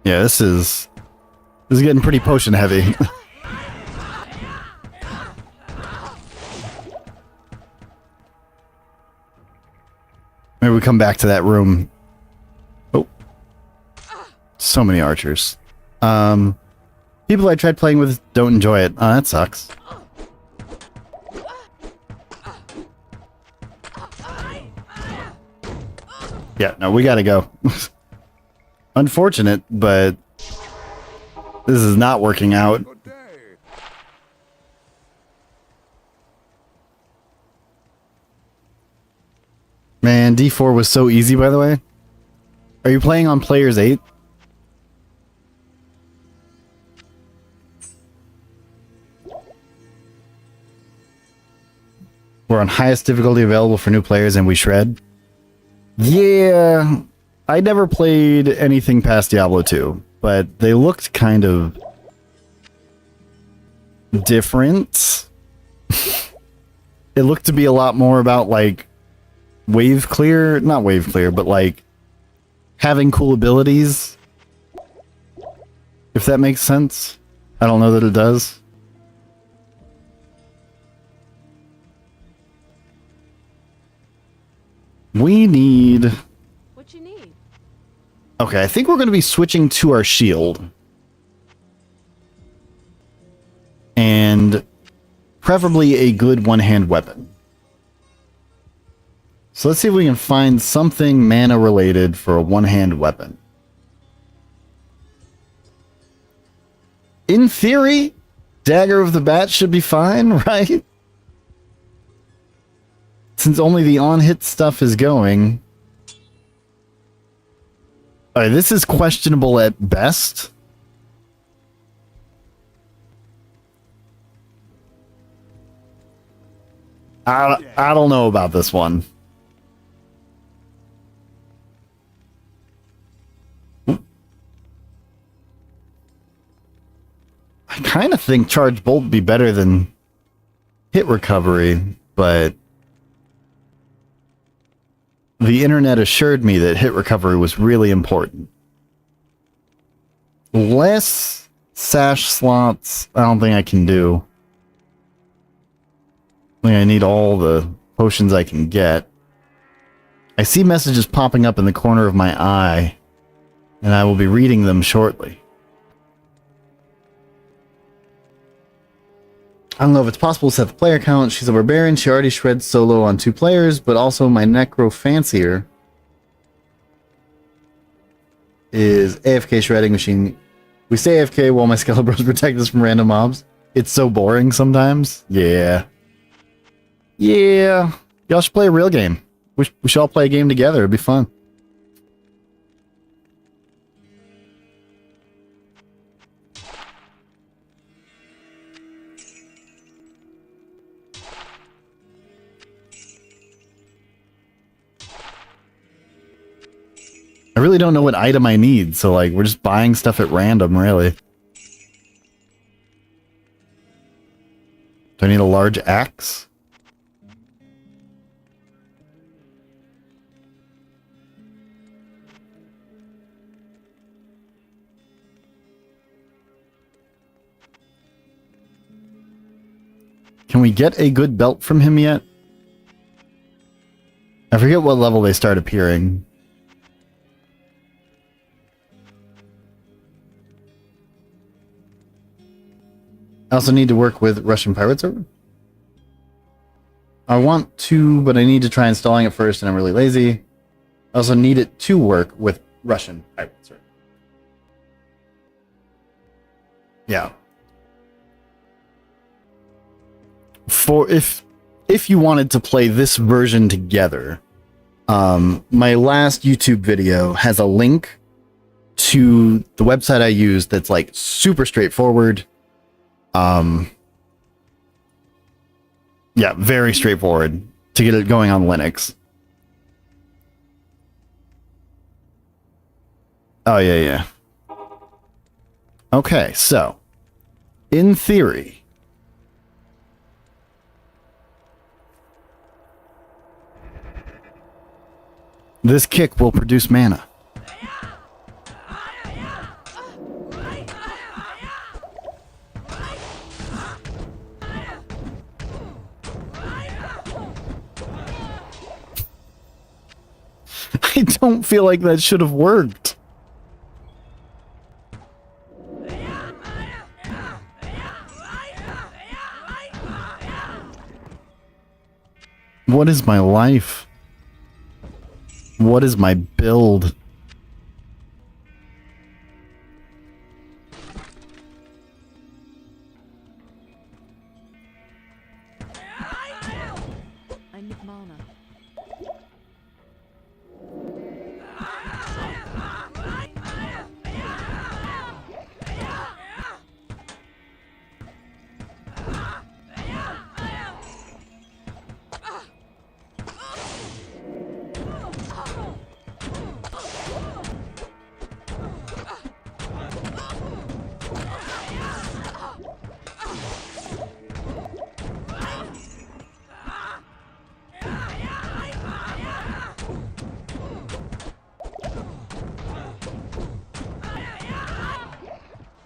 Yeah, this is getting pretty potion heavy. Maybe we come back to that room. Oh. So many archers. People I tried playing with don't enjoy it. Oh, that sucks. Yeah, no, we gotta go. Unfortunate, but this is not working out. Good day. Man, D4 was so easy, by the way. Are you playing on Players 8? We're on highest difficulty available for new players and we shred. Yeah, I never played anything past Diablo 2, but they looked kind of different. It looked to be a lot more about like wave clear, not wave clear, but like having cool abilities. If that makes sense. I don't know that it does. We need... What you need? Okay, I think we're going to be switching to our shield. And preferably a good one-hand weapon. So let's see if we can find something mana-related for a one-hand weapon. In theory, Dagger of the Bat should be fine, right? Since only the on-hit stuff is going. Alright, this is questionable at best. I don't know about this one. I kind of think Charge Bolt would be better than Hit Recovery, but the internet assured me that Hit Recovery was really important. Less sash slots, I don't think I can do. I think I need all the potions I can get. I see messages popping up in the corner of my eye, and I will be reading them shortly. I don't know if it's possible to set the player count. She's a barbarian. She already shreds solo on 2 players, but also my necrofancier is AFK shredding machine. We stay AFK while my Skeleton Bros protect us from random mobs. It's so boring sometimes. Yeah. Yeah. Y'all should play a real game. We should all play a game together. It'd be fun. I really don't know what item I need, so like we're just buying stuff at random, really. Do I need a large axe? Can we get a good belt from him yet? I forget what level they start appearing. I also need to work with Russian Pirate server. I want to, but I need to try installing it first, and I'm really lazy. I also need it to work with Russian Pirate server. Yeah. For if you wanted to play this version together, my last YouTube video has a link to the website I use that's like super straightforward. Yeah, very straightforward to get it going on Linux. Oh, yeah. Okay, so, in theory, this kick will produce mana. I don't feel like that should have worked. What is my life? What is my build? I need mana.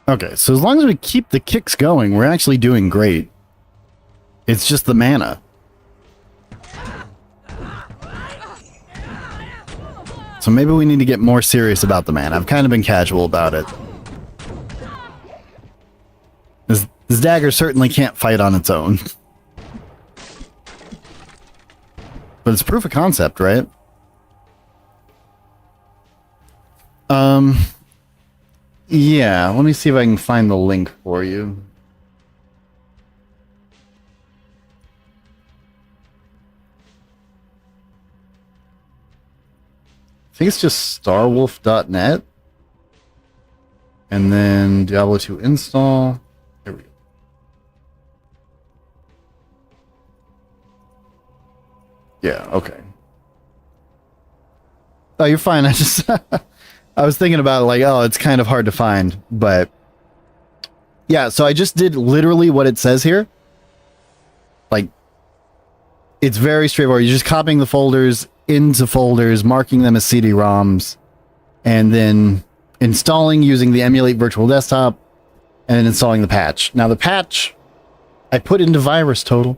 Okay, so as long as we keep the kicks going, we're actually doing great. It's just the mana. So maybe we need to get more serious about the mana. I've kind of been casual about it. This dagger certainly can't fight on its own. But it's proof of concept, right? Yeah, let me see if I can find the link for you. I think it's just starwolf.net. And then Diablo 2 install. There we go. Yeah, okay. Oh, you're fine. I just... I was thinking about it like, oh, it's kind of hard to find, but yeah, so I just did literally what it says here. Like, it's very straightforward. You're just copying the folders into folders, marking them as CD-ROMs, and then installing using the emulate virtual desktop, and then installing the patch. Now, the patch, I put into VirusTotal,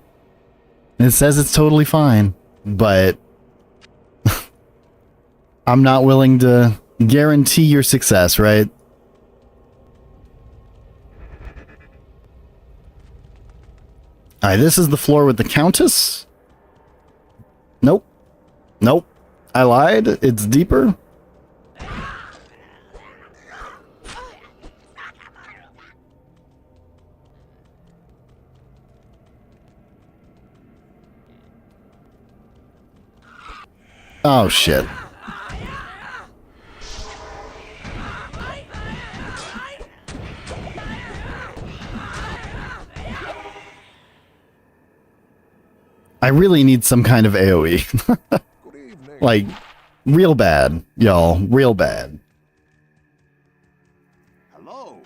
and it says it's totally fine, but I'm not willing to guarantee your success, right? Alright, this is the floor with the Countess. Nope. Nope. I lied. It's deeper. Oh, shit. I really need some kind of AoE. Good evening. Like, real bad, y'all. Real bad. Hello.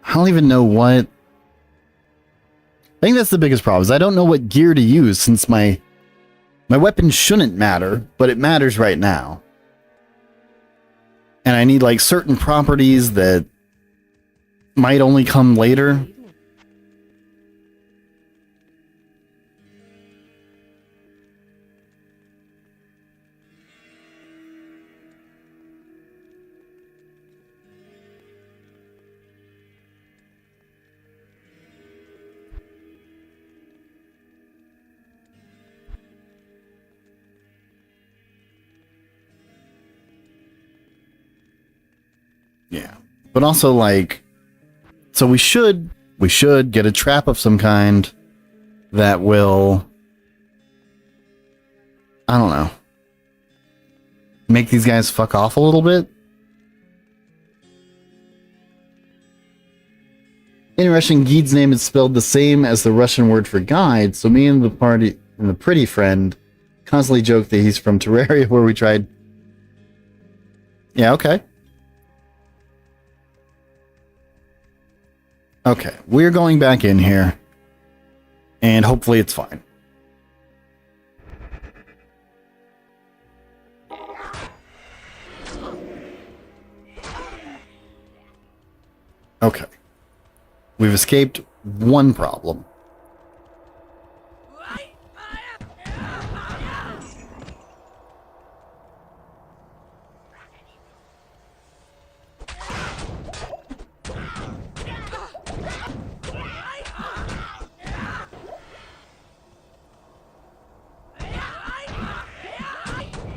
I don't even know what... I think that's the biggest problem, is I don't know what gear to use, since my weapon shouldn't matter, but it matters right now. And I need, like, certain properties that might only come later. Yeah. But also, like, so we should get a trap of some kind that will, I don't know, make these guys fuck off a little bit. Interesting, Geed's name is spelled the same as the Russian word for guide, so me and the pretty friend constantly joke that he's from Terraria, where we tried. Yeah, okay. Okay, we're going back in here, and hopefully it's fine. Okay. We've escaped one problem.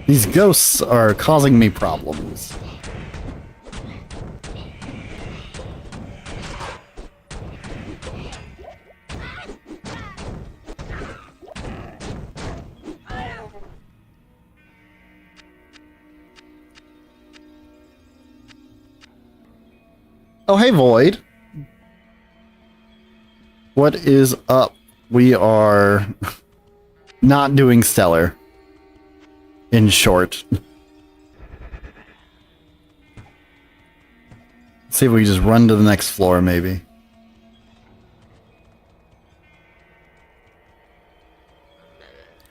These ghosts are causing me problems. Oh, hey, Void. What is up? We are not doing stellar. In short. Let's see if we can just run to the next floor, maybe.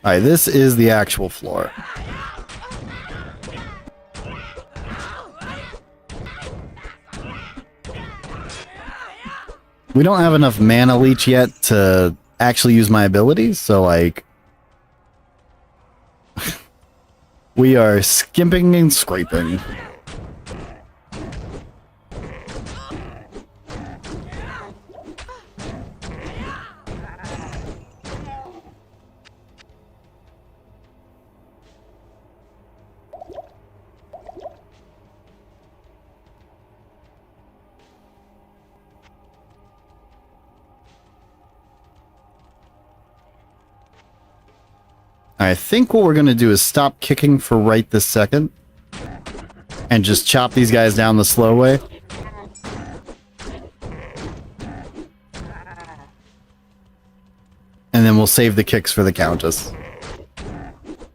Alright, this is the actual floor. We don't have enough mana leech yet to actually use my abilities, so like... we are skimping and scraping. I think what we're going to do is stop kicking for right this second. And just chop these guys down the slow way. And then we'll save the kicks for the Countess.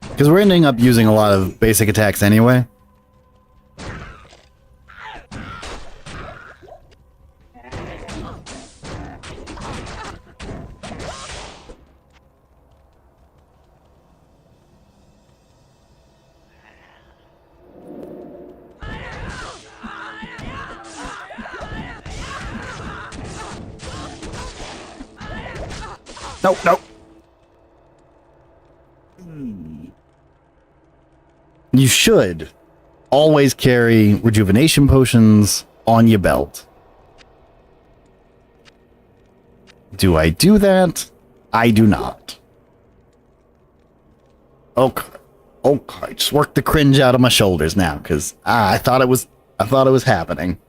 Because we're ending up using a lot of basic attacks anyway. Nope, nope. You should always carry rejuvenation potions on your belt. Do I do that? I do not. Okay. Okay, just work the cringe out of my shoulders now, because I thought it was happening.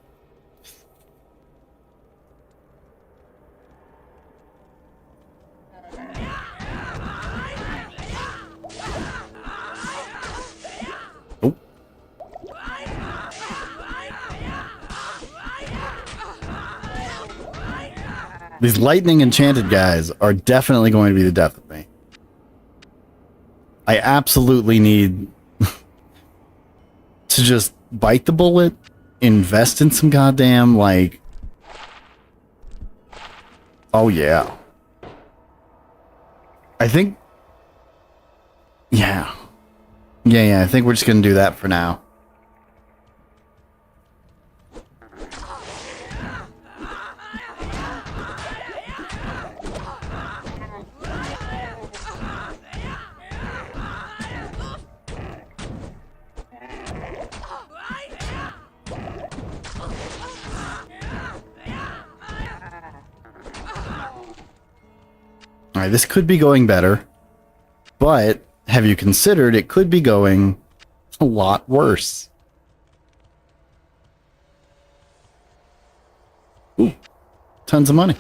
Oh. These lightning enchanted guys are definitely going to be the death of me. I absolutely need to just bite the bullet, invest in some goddamn, like... Oh, yeah. I think... Yeah. Yeah, I think we're just gonna do that for now. Alright, this could be going better, but have you considered it could be going a lot worse? Ooh, tons of money.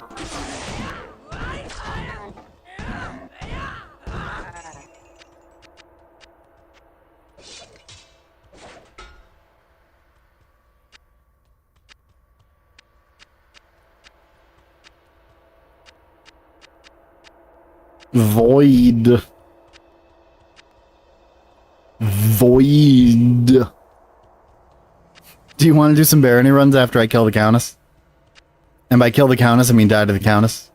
Void. Void. Do you want to do some barony runs after I kill the Countess? And by kill the Countess, I mean die to the Countess.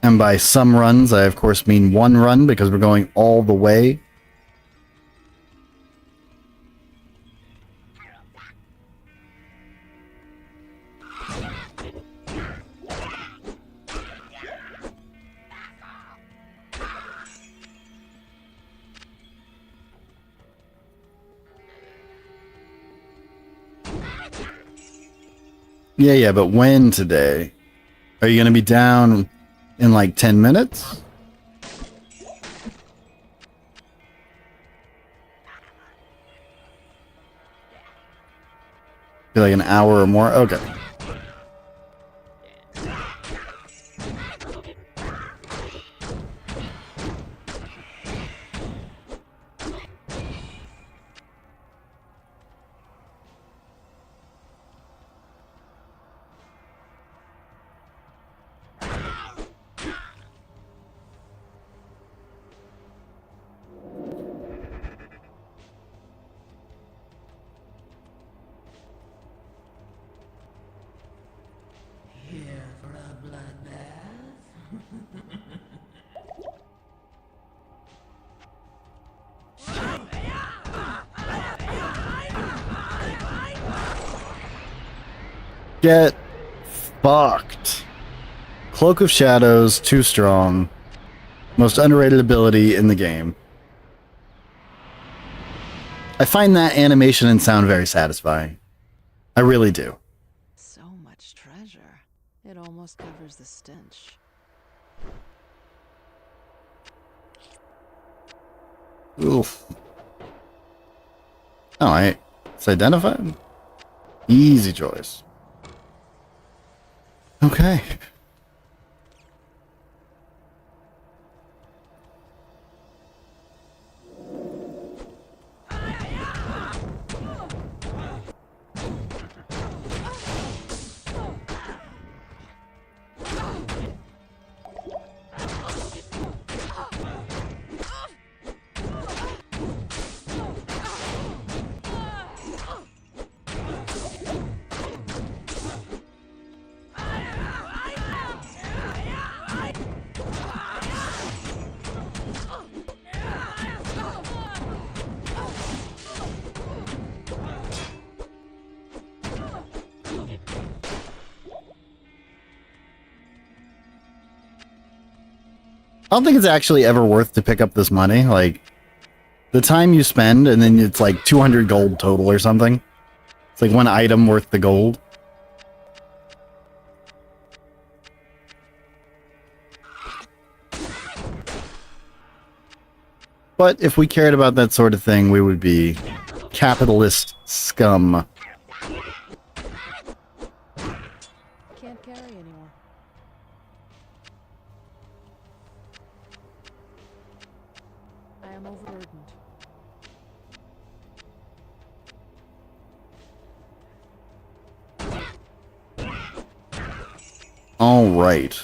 And by some runs, I of course mean one run, because we're going all the way. Yeah, but when today? Are you going to be down in like 10 minutes? Be like an hour or more? Okay. Get fucked. Cloak of Shadows, too strong. Most underrated ability in the game. I find that animation and sound very satisfying. I really do. So much treasure. It almost covers the stench. Oof. Alright. It's identified. Easy choice. Okay. I don't think it's actually ever worth to pick up this money. Like, The time you spend, and then it's like 200 gold total or something. It's like one item worth the gold. But if we cared about that sort of thing, we would be capitalist scum. Can't carry anymore. I am overburdened. All right.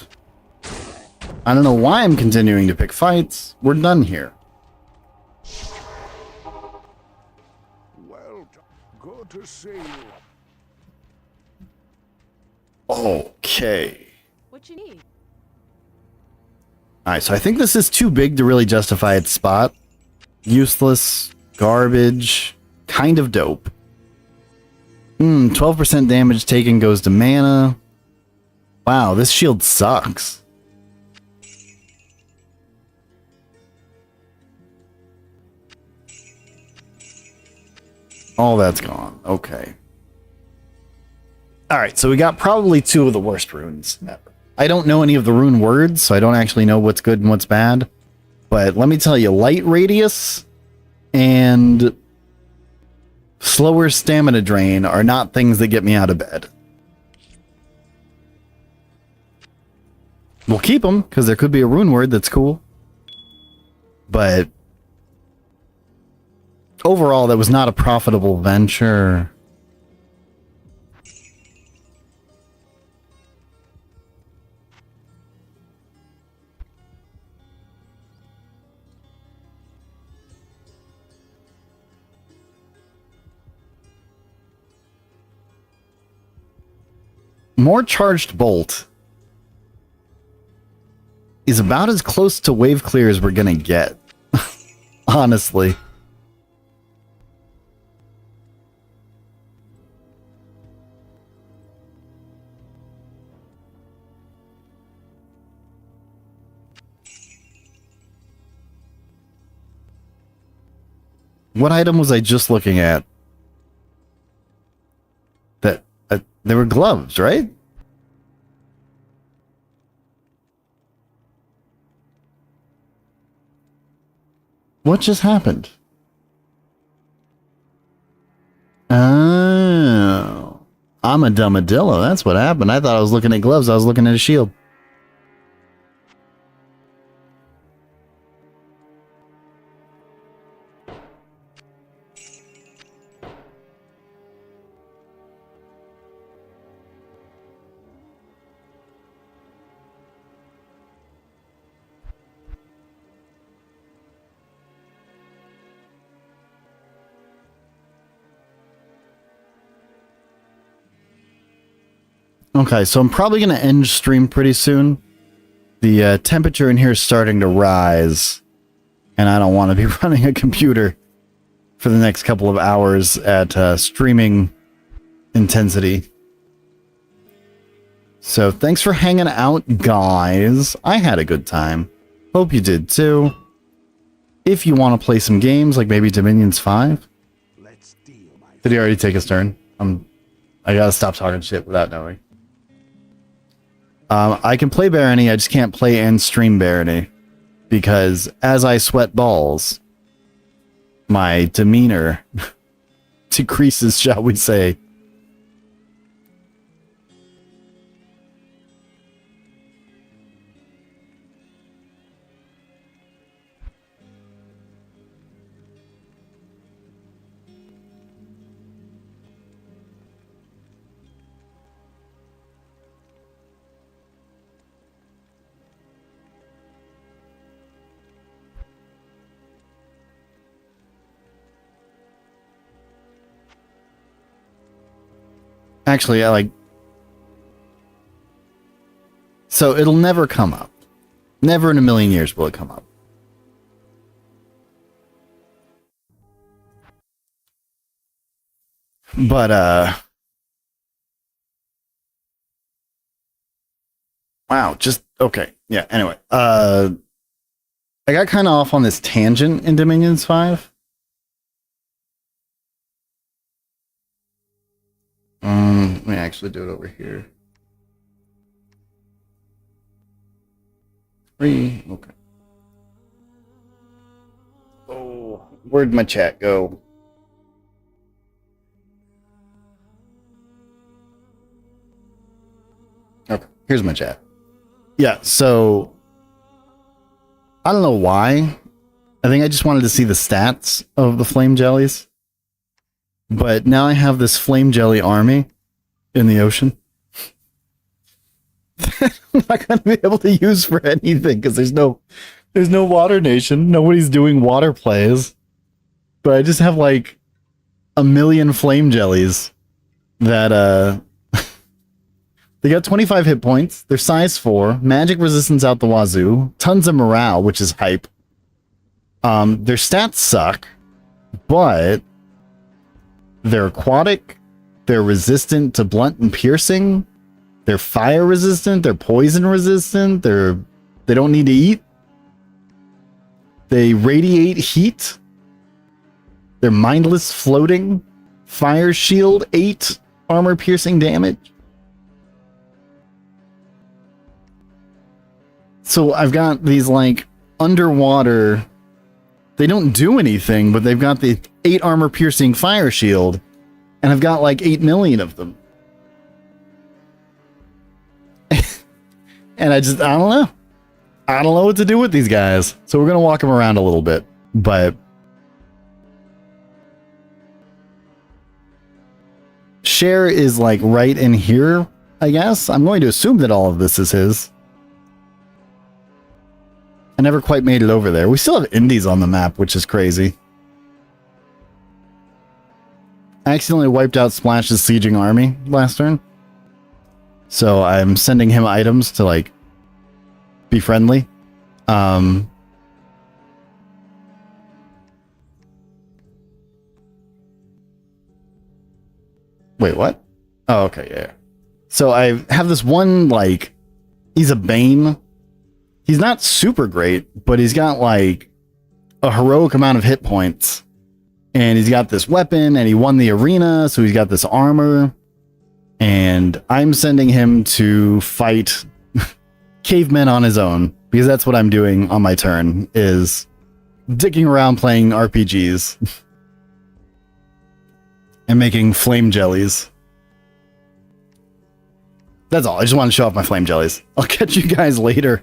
I don't know why I'm continuing to pick fights. We're done here. Well, good to see you. Okay. What you need? Alright, so I think this is too big to really justify its spot. Useless, garbage, kind of dope. 12% damage taken goes to mana. Wow, this shield sucks. All that's gone. Okay. Alright, so we got probably two of the worst runes ever. I don't know any of the rune words, so I don't actually know what's good and what's bad. But let me tell you, light radius and slower stamina drain are not things that get me out of bed. We'll keep them, because there could be a rune word that's cool. But overall, that was not a profitable venture. More charged bolt is about as close to wave clear as we're gonna get. Honestly. What item was I just looking at? That there were gloves, right? What just happened? Oh. I'm a dummadillo. That's what happened. I thought I was looking at gloves. I was looking at a shield. Okay, so I'm probably going to end stream pretty soon. The temperature in here is starting to rise, and I don't want to be running a computer for the next couple of hours at streaming intensity. So thanks for hanging out, guys. I had a good time. Hope you did too. If you want to play some games, like maybe Dominions 5. Did he already take his turn? I gotta stop talking shit without knowing. I can play Barony, I just can't play and stream Barony. Because as I sweat balls, my demeanor decreases, shall we say. Actually, I like... So, it'll never come up. Never in a million years will it come up. But, wow, just... Okay, yeah, anyway. I got kind of off on this tangent in Dominions 5. Let me actually do it over here. 3, okay. Oh, where'd my chat go? Okay, here's my chat. Yeah, so I don't know why. I think I just wanted to see the stats of the flame jellies. But now I have this flame jelly army in the ocean. I'm not going to be able to use for anything because there's no water nation. Nobody's doing water plays. But I just have like 1,000,000 flame jellies that they got 25 hit points. They're size 4, magic resistance out the wazoo, tons of morale, which is hype. Their stats suck, but they're aquatic, they're resistant to blunt and piercing, they're fire resistant, they're poison resistant, they don't need to eat, they radiate heat, they're mindless floating, fire shield 8 armor piercing damage. So I've got these like underwater, they don't do anything, but they've got the 8 armor piercing fire shield, and I've got like 8,000,000 of them. And I don't know. I don't know what to do with these guys. So we're going to walk them around a little bit, but Share is like right in here, I guess. I'm going to assume that all of this is his. I never quite made it over there. We still have indies on the map, which is crazy. I accidentally wiped out Splash's sieging army last turn. So I'm sending him items to, like, be friendly. Wait, what? Oh, okay, yeah. So I have this one, like, he's a Bane. He's not super great, but he's got like a heroic amount of hit points. And he's got this weapon, and he won the arena, so he's got this armor. And I'm sending him to fight cavemen on his own, because that's what I'm doing on my turn, is dicking around playing RPGs. And making flame jellies. That's all. I just want to show off my flame jellies. I'll catch you guys later.